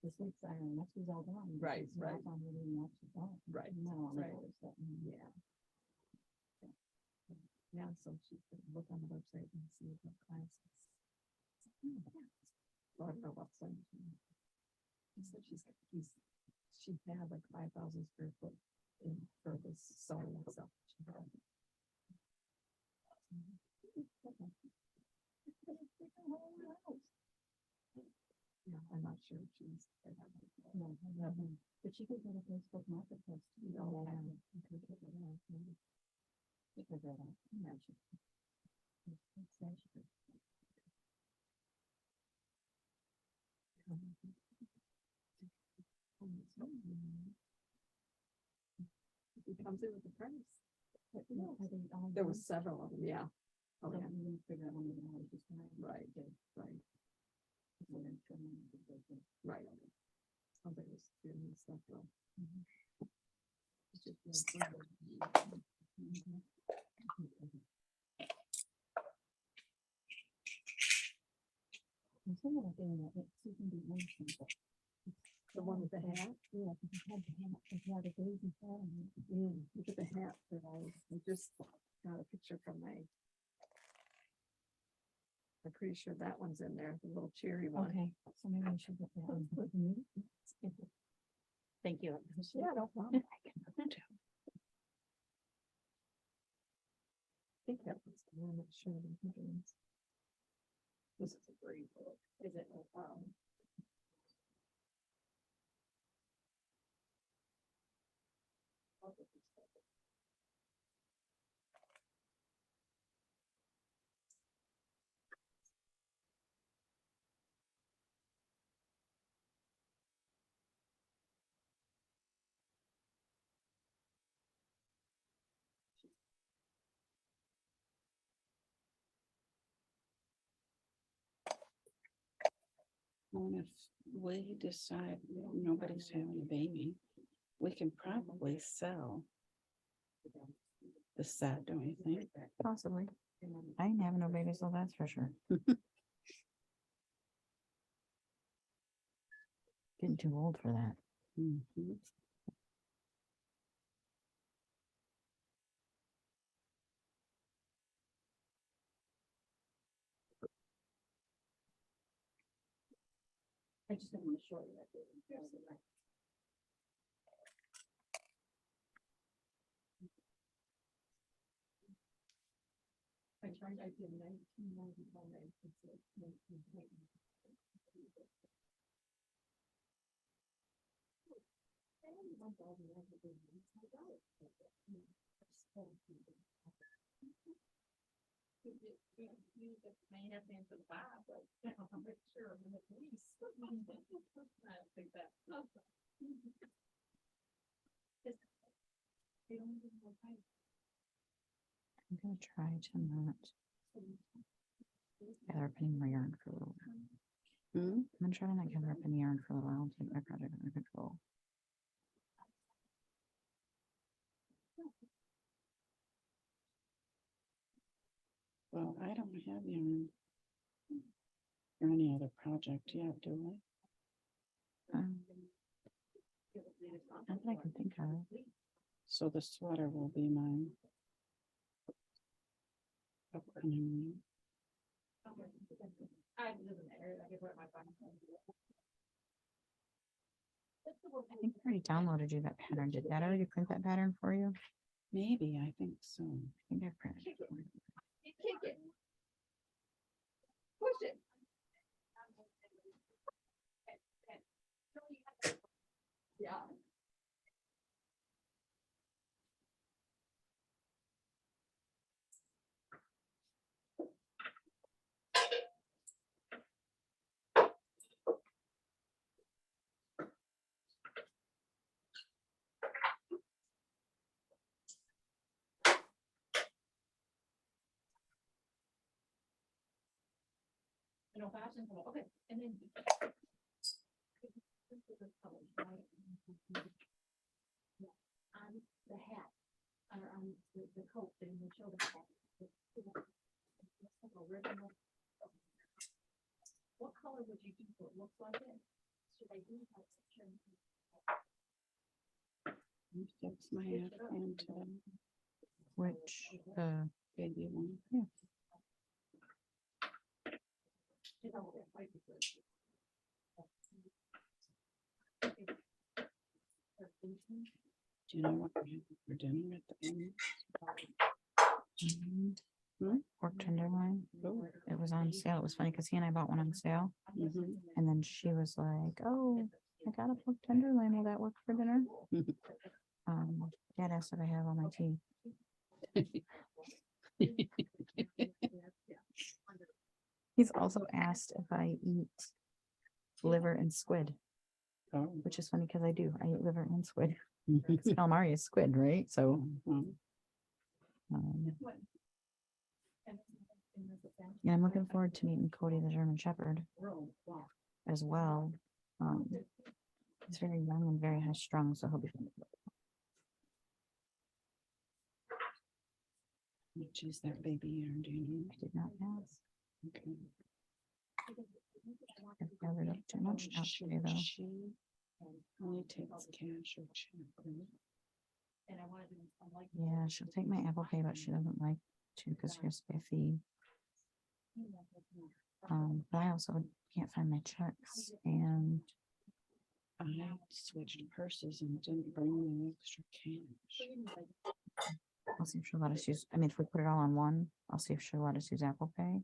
this week's iron, next week's all done. Right, because right. now I'm really not so done. Right, No, I'm right. always that, Yeah. Yeah, so she could look on the website and see what classes. So I don't know about some. She said she had like 5,000 square foot in for this sewing and stuff. She had. Yeah, I'm not sure if she's. No, but you could go to Facebook Marketplace. too. No, Yeah. you could get it out, maybe. You could go there. Yeah, she- it's there, she could- It comes in with the price. but, you know, are they all There done? was several of them, yeah. Oh, So yeah, we didn't figure out when the hours was gonna be. Right. Good. right, So then turn them into business. right. Sounds like it was doing this stuff though. It's just I'm thinking of doing that, it's even be anything, but. The one with the hat? Yeah, because it had the hat, it had a daisy hat on it. Look at the hat that I just got a picture from I'm pretty sure that one's in there, the little cherry one. Okay, so maybe I should get that one. Thank you. Yeah, no problem. I think that was the one that showed in Higgins. This is a great book. Is it? And if we decide nobody's having a baby, we can probably sell the set, don't you think? Possibly. I ain't having no babies, so that's for sure. Getting too old for that. Mhm. I just don't want to show you that. I tried, I did 1991. It's like 1990. I'm gonna try to not gather up any more yarn for a little while. Hmm? I'm gonna try to not gather up any yarn for a little while and take my project under control. Well, I don't have yarn or any other project yet, do Not that I can think of. I? So the sweater will be mine. Upcoming. I think I already downloaded you that pattern. Did that already print that pattern for you? Maybe, I think so. I think I printed it for you. Push it. Yeah. Okay, and then. On the hat, or on the coat, and the shoulder hat. What color would you do so it looks like it? Should I do like That's my Afghan to Which, baby one. Do you know what we had for dinner at the end? pork tenderloin. Oh. It was on sale. It was funny because he and I bought one on sale. Mhm. And then she was like, oh, I got a pork tenderloin. Will that work for dinner? Dad asked if I have all my teeth. He's also asked if I eat liver and squid, Oh. which is funny because I do. I eat liver and squid. Mhm. Calamari is squid, right? So, Mhm. yeah, I'm looking forward to meeting Cody the German Shepherd as well. He's very young and very high strung, so he'll be fun. Which is that baby year, do you know? I did not ask. Okay. I've gathered up too much now today, though. She only takes cash or check. Right? Yeah, she'll take my Apple Pay, but she doesn't like to because she has to pay a fee. But I also can't find my checks, and I switched purses and didn't bring the extra cash. I'll see if she'll let us use, I mean, if we put it all on one, I'll see if she'll let us use Apple Pay.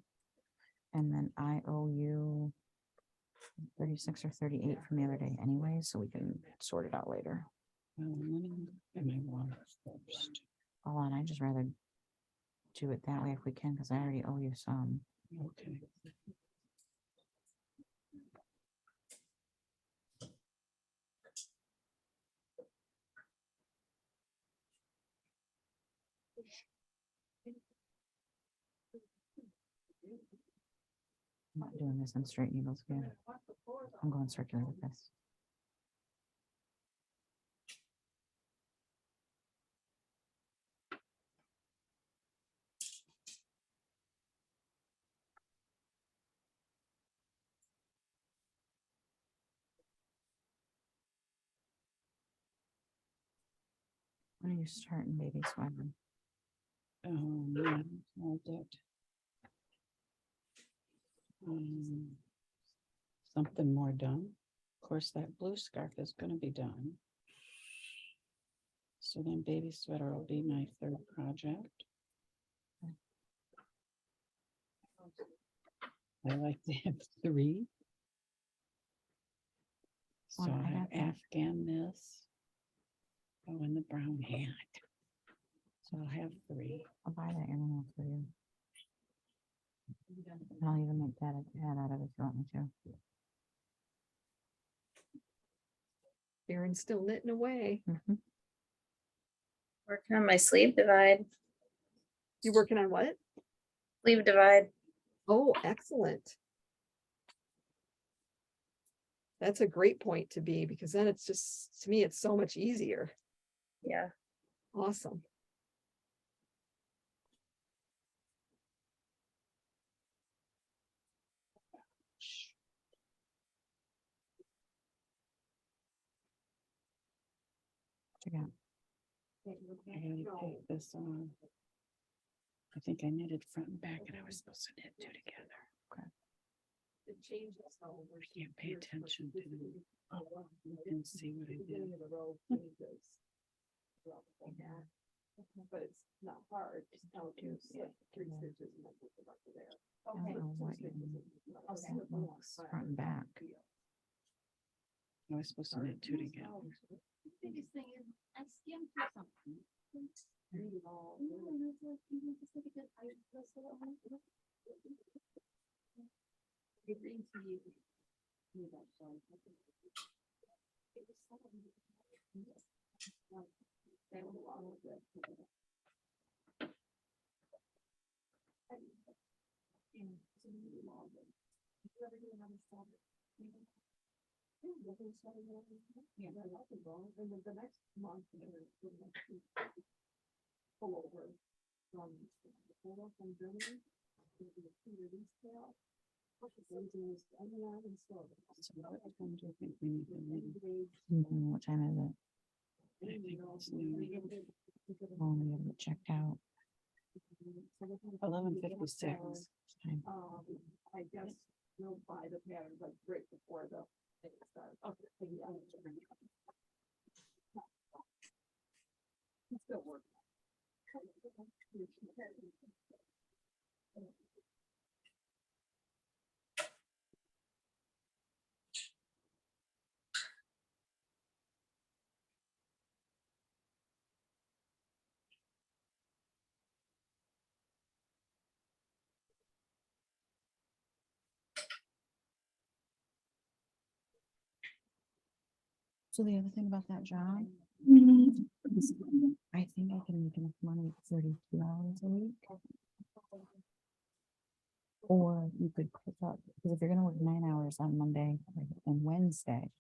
And then I owe you 36 or 38 from the other day anyway, so we can sort it out later. Well, let me get my water first. Oh, and I just rather do it that way if we can, because I already owe you some. Okay. I'm not doing this in straight needles here. I'm going circular with this. When are you starting baby swimming? Yeah, all that. Something more done. Of course, that blue scarf is gonna be done. So then baby sweater will be my third project. I like to have three. So Well, I I have got that. Afghan this. Oh, and the brown hat. So I'll have three. I'll buy that animal for you. And I'll even make that a hat out of it if you want me to. Aaron's still knitting away. Mhm. Working on my sleeve divide, You working on what? sleeve divide. Oh, excellent. That's a great point to be, because then it's just, to me, it's so much easier. Yeah. Awesome. Check it out. I gotta take this on. I think I knitted front and back and I was supposed to knit two together. Can't pay attention to them and see what I did. But it's not hard. Just don't do like 3 stitches and then put the marker there. I don't know what that looks front and back. I was supposed to knit two together. Biggest thing is I skimmed through something. Yeah, that's nothing wrong. And then the next month, the next week, pull over from Germany. It'll be a 2 release sale. So what time do you think we need to leave? What time is it? Oh, we haven't checked out. 11:56. I guess we'll buy the pattern like right before the thing starts. Okay. Yeah. It's still working. So the other thing about that job, is I think I can make enough money at 32 hours a week. Or you could pick up, because if you're gonna work 9 hours on Monday and Wednesday,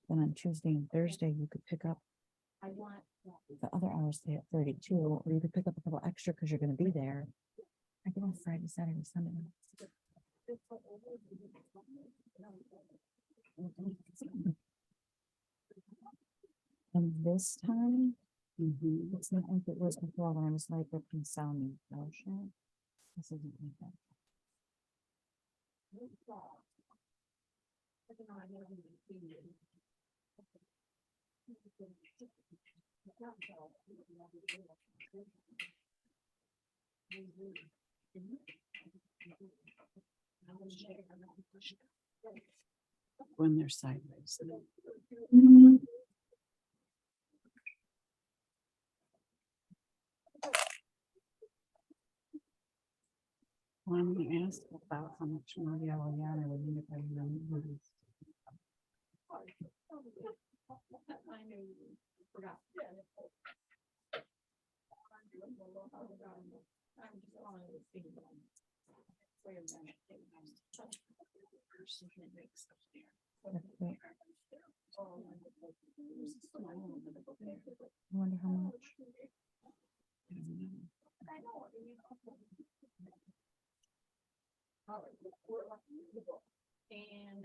then on Tuesday and Thursday, you could pick up the other hours stay at 32, or you could pick up a couple extra because you're gonna be there. I can on Friday, Saturday, Sunday. And this time, it's not like it was before when I was like up in Salmon Ocean. This isn't like that. When they're sideways. When we asked about how much more the Aliana would need if I remember. I wonder how much. And.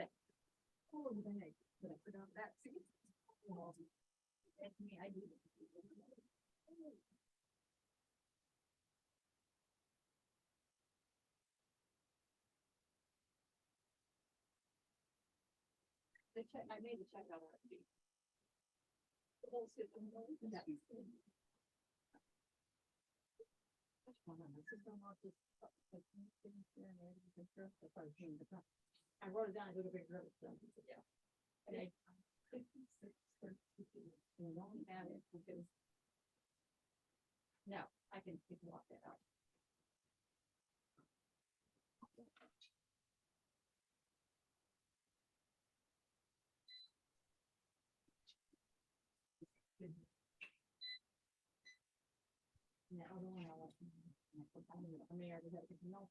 The check, I made the check out already. The whole system. Yeah. I wrote it down, I would have been nervous. Yeah. And I. And I don't have it because. No, I can walk that out. Yeah, I don't know. I mean, I just have to know.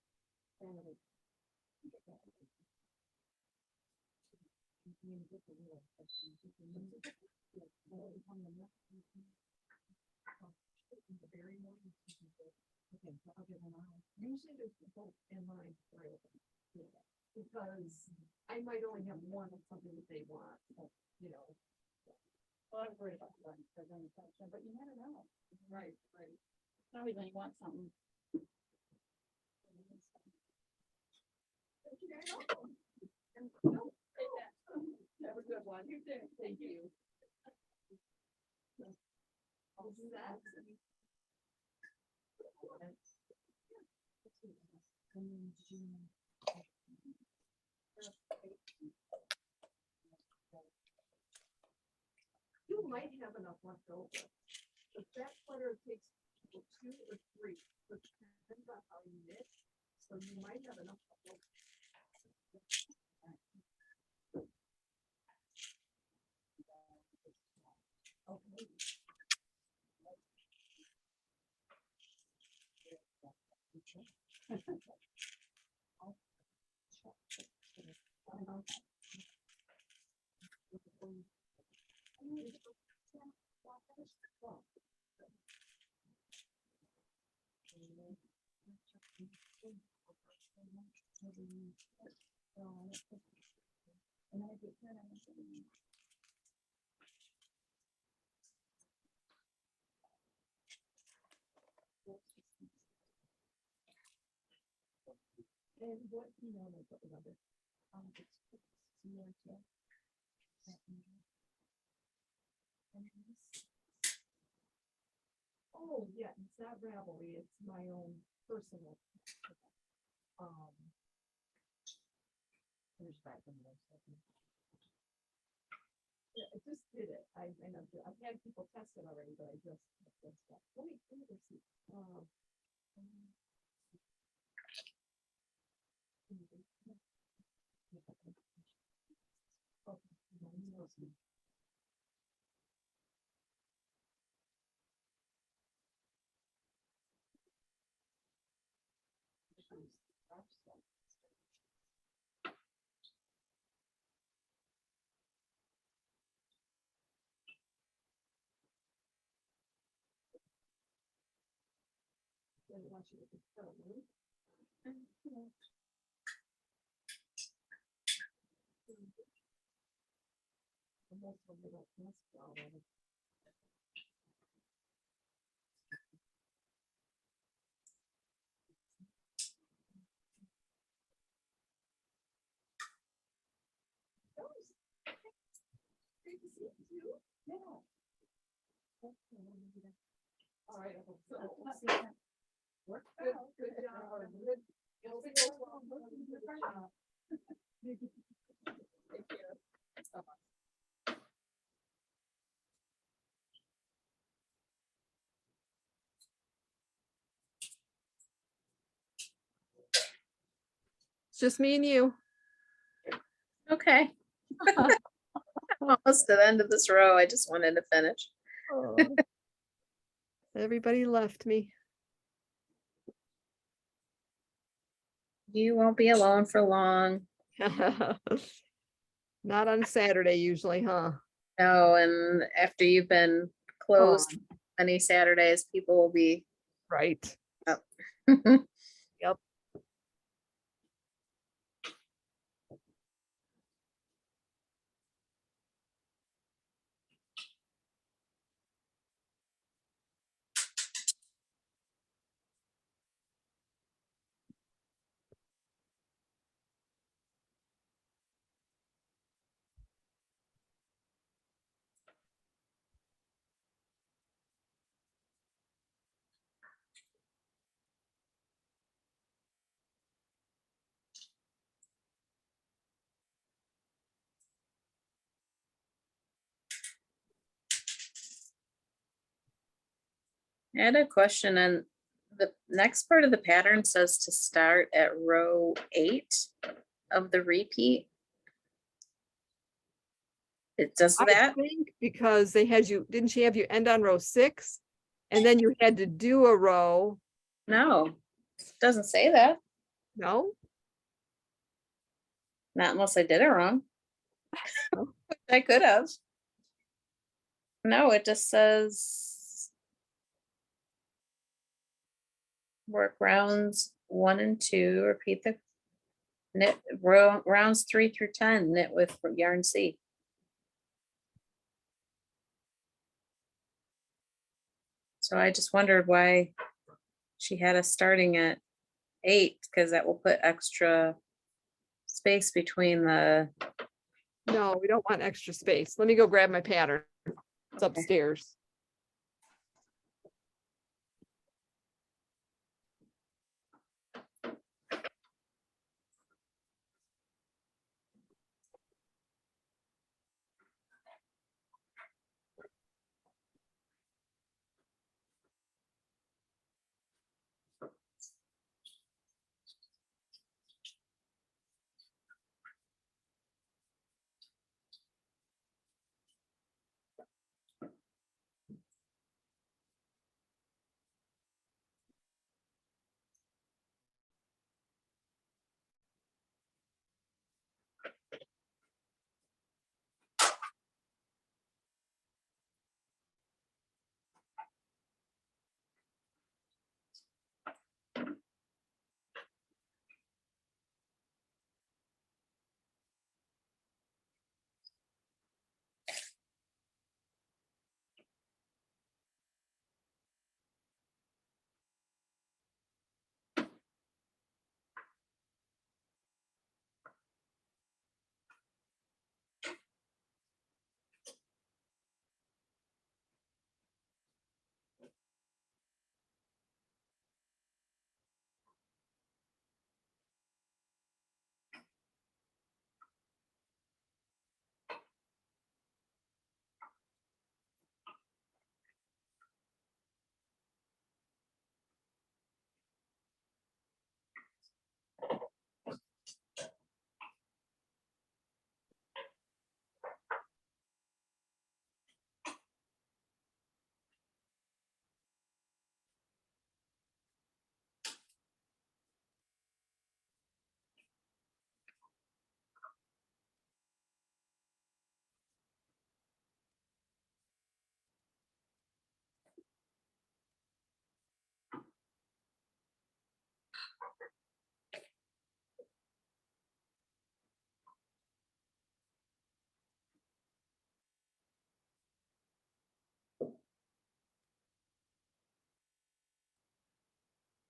Usually there's both in line for it. Because I might only have one of something that they want, but, you know. Well, I'm worried about that, but you never know. Right, right. Always when you want something. Have a good one. You too. Thank you. All set. You might have enough left over. If that sweater takes 2 or 3, but depends on how you knit. So you might have enough left over. Okay. Oh, yeah, it's not Ravelry, it's my own personal. Yeah, I just did it. I've had people test it already, but I just. Let me go see. All right. Good job. It's just me and you. Okay. Almost to the end of this row. I just wanted to finish. Everybody left me. You won't be alone for long. Not on Saturday usually, huh? No, and after you've been closed any Saturdays, people will be Right. up. Yep. I had a question, and the next part of the pattern says to start at row 8 of the repeat. It does I that? think because they had you, didn't she have you end on row 6? And then you had to do a row, No, doesn't say that. no? Not unless I did it wrong. Oh. I could have. No, it just says work rounds 1 and 2, repeat the knit rounds 3 through 10, knit with yarn C. So I just wondered why she had us starting at 8, because that will put extra space between the, No, we don't want extra space. Let me go grab my pattern. It's Okay. upstairs.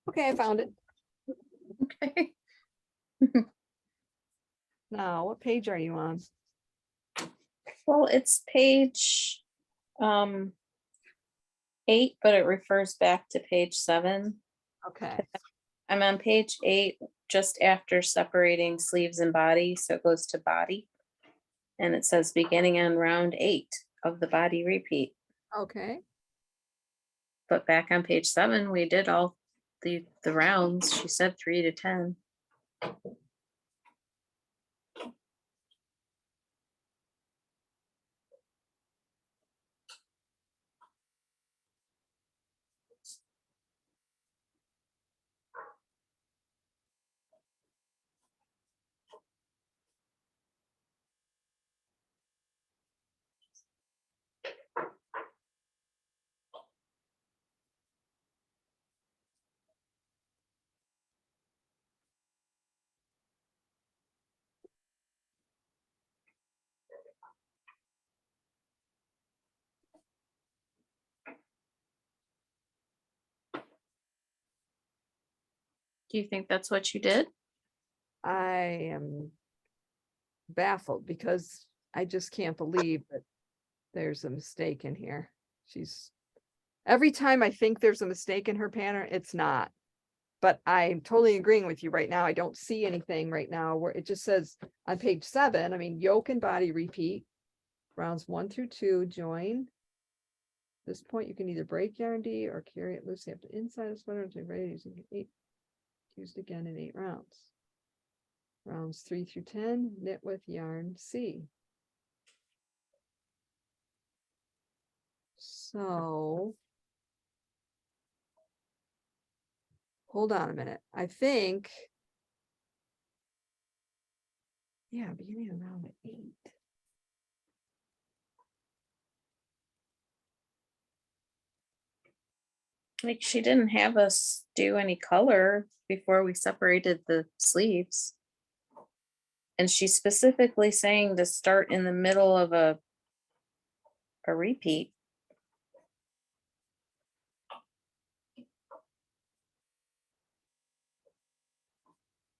Okay, I found it. Okay. Now, what page are you on? Well, it's page 8, but it refers back to page 7. Okay, I'm on page 8, just after separating sleeves and body, so it goes to body. And it says beginning on round 8 of the body repeat. okay. But back on page 7, we did all the rounds. She said 3 to 10. Do you think that's what you did? I am baffled because I just can't believe that there's a mistake in here. Every time I think there's a mistake in her pattern, it's not. But I'm totally agreeing with you right now. I don't see anything right now where it just says on page 7, I mean, yoke and body repeat. Rounds 1 through 2, join. At this point, you can either break yarn D or carry it loosely up to inside the sweater to ready using 8. Used again in 8 rounds. Rounds 3 through 10, knit with yarn C. So hold on a minute. I think, yeah, beginning of round 8. Like, she didn't have us do any color before we separated the sleeves. And she's specifically saying to start in the middle of a repeat.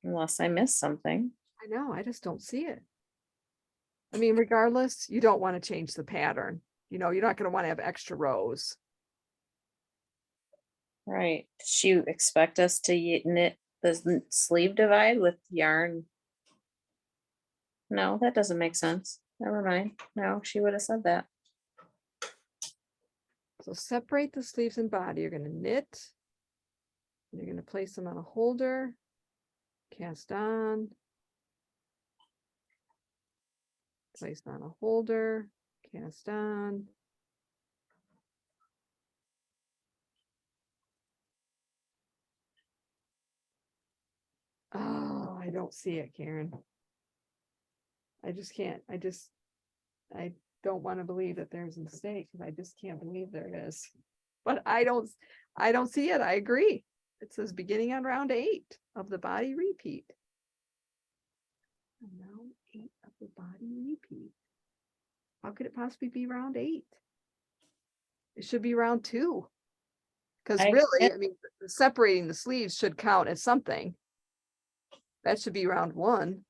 Unless I missed something. I know, I just don't see it. I mean, regardless, you don't want to change the pattern. You know, you're not going to want to have extra rows. Right. Does she expect us to knit the sleeve divide with yarn? No, that doesn't make sense. Never mind. No, she would have said that. So separate the sleeves and body. You're going to knit. You're going to place them on a holder. Cast on. Place on a holder. Cast on. Oh, I don't see it, Karen. I just can't. I don't want to believe that there's a mistake because I just can't believe there is. But I don't see it. I agree. It says beginning on round 8 of the body repeat. Round 8 of the body repeat. How could it possibly be round 8? It should be round 2. Because really, I mean, separating the sleeves should count as something. That should be round 1.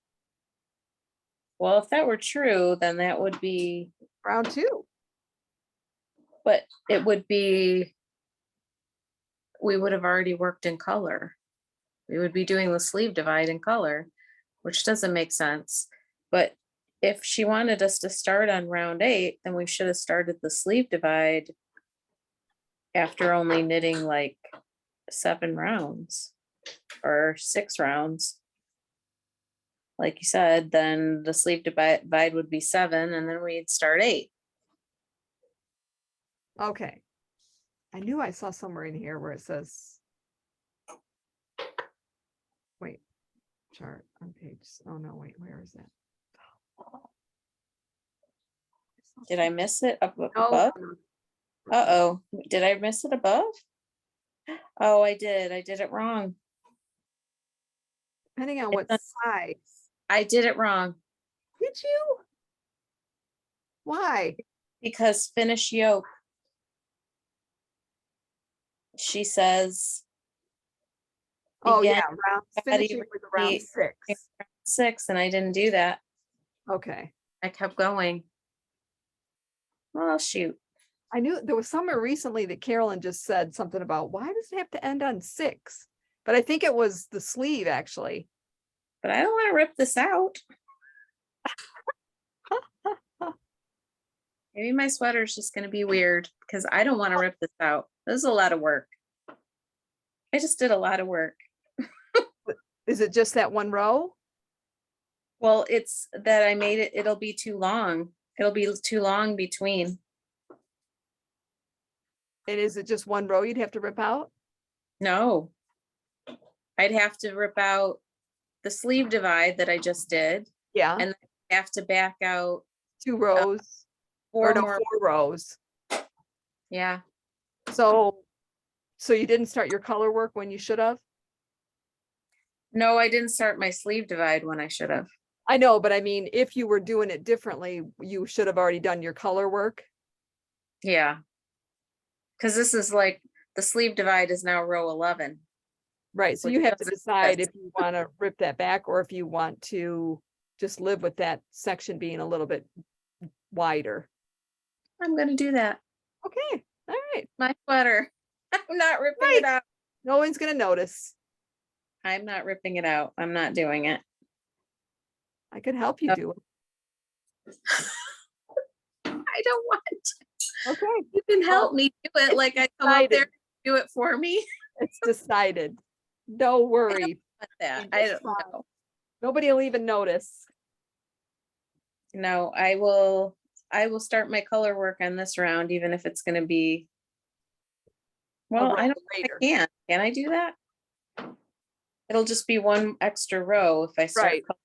Well, if that were true, then that would be round 2. But it would be, we would have already worked in color. We would be doing the sleeve divide in color, which doesn't make sense. But if she wanted us to start on round 8, then we should have started the sleeve divide after only knitting like 7 rounds or 6 rounds. Like you said, then the sleeve divide would be 7 and then we'd start 8. Okay. I knew I saw somewhere in here where it says, wait, chart on page, oh no, wait, where is that? Did I miss it up No, above? Uh-oh, did I miss it above? Oh, I did it wrong. Depending on It's what not- size. I did it wrong Did you? Why? because finish yoke. She says Oh, Begin yeah, round, finishing with around be- 6. 6 and I didn't do that. Okay. I kept going. Well, shoot. I knew there was somewhere recently that Carolyn just said something about, why does it have to end on 6? But I think it was the sleeve, actually. But I don't want to rip this out. Maybe my sweater is just going to be weird because I don't want to rip this out. This is a lot of work. I just did a lot of work. Is it just that one row? Well, it's that I made it, it'll be too long. It'll be too long between. And is it just one row you'd have to rip out? No. I'd have to rip out the sleeve divide that I just did, Yeah, and have to back out 2 rows, or four no, more. 4 rows. Yeah, So you didn't start your color work when you should have? no, I didn't start my sleeve divide when I should have. I know, but I mean, if you were doing it differently, you should have already done your color work. Yeah. Cause this is like, the sleeve divide is now row 11. Right, so Which you have to doesn't decide fit. if you want to rip that back or if you want to just live with that section being a little bit wider. I'm gonna do that. Okay, all right. My sweater. I'm not ripping Right. it out. No one's gonna notice. I'm not ripping it out. I'm not doing it. I could help you Oh. do it. I don't want to. Okay, You can help me do it like I come up there, decided. do it for me. It's decided. Don't worry. Like that. Be I just don't fine. know. Nobody will even notice. No, I will start my color work on this round, even if it's gonna be. Well, I row don't, think later. I can. Can I do that? It'll just be one extra row if I start Right. color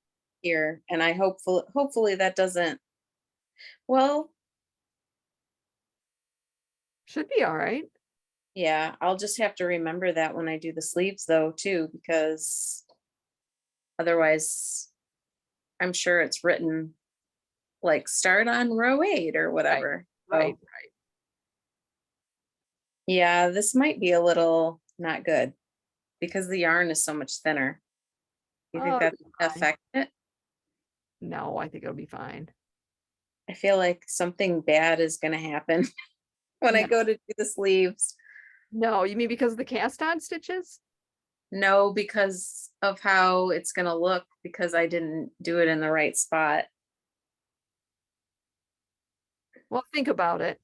here, and I hopefully that doesn't. Well, Should be all right. yeah, I'll just have to remember that when I do the sleeves though, too, because otherwise I'm sure it's written like start on row 8 or whatever. So, Right, yeah, this might be a little not good because the yarn is so much thinner. You think Oh, that's it'll be fine. affect it? No, I think it'll be fine. I feel like something bad is gonna happen when I No. go to do the sleeves. No, you mean because of the cast on stitches? No, because of how it's gonna look, because I didn't do it in the right spot. Well, think about it.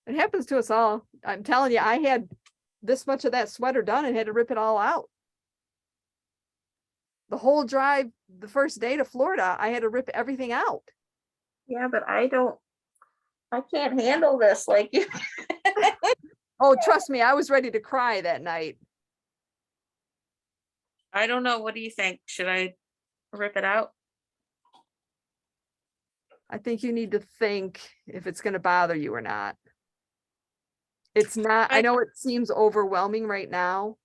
It happens to us all. I'm telling you, I had this much of that sweater done and had to rip it all out. The whole drive, the first day to Florida, I had to rip everything out. Yeah, but I can't handle this like you. Oh, trust me, I was ready to cry that night. I don't know. What do you think? Should I rip it out? I think you need to think if it's gonna bother you or not. It's not, I I- know it seems overwhelming right now,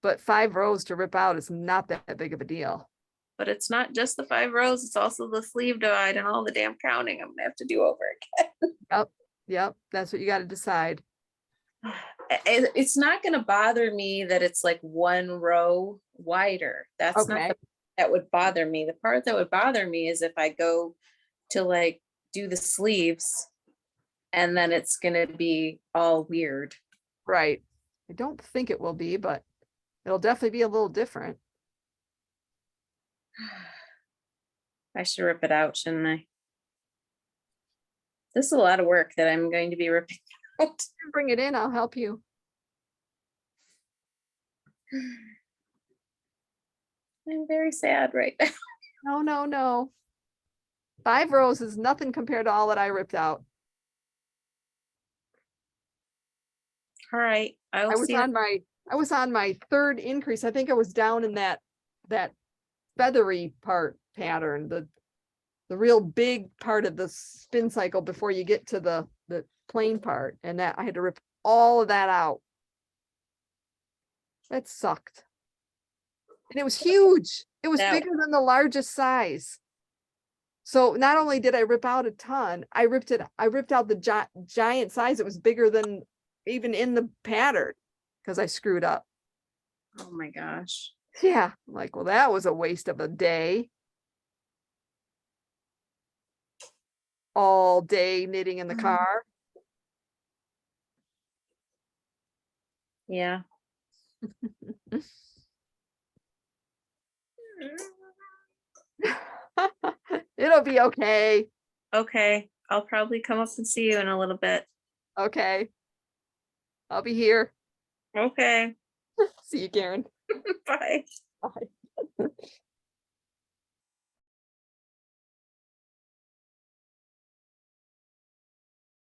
but 5 rows to rip out is not that big of a deal. But it's not just the 5 rows, it's also the sleeve divide and all the damn counting I'm gonna have to do over again. Yep, that's what you gotta decide. It's not gonna bother me that it's like 1 row wider. That's not Okay, that would bother me. The part that would bother me is if I go to like do the sleeves and then it's gonna be all weird. right. I don't think it will be, but it'll definitely be a little different. I should rip it out, shouldn't I? This is a lot of work that I'm going to be ripping out. Bring it in, I'll help you. I'm very sad right now. No, no, no. 5 rows is nothing compared to all that I ripped out. All right, I I will was see. on my 3rd increase. I think I was down in that feathery part pattern, the real big part of the spin cycle before you get to the plain part. And that I had to rip all of that out. That sucked. And it was huge. It was That- bigger than the largest size. So not only did I rip out a ton, I ripped out the giant size. It was bigger than even in the pattern because I screwed up. Oh my gosh. Yeah, I'm like, well, that was a waste of a day. All day knitting in the car. Yeah. It'll be okay. Okay, I'll probably come up and see you in a little bit. Okay. I'll be here. Okay, See you, Karen. bye. Bye.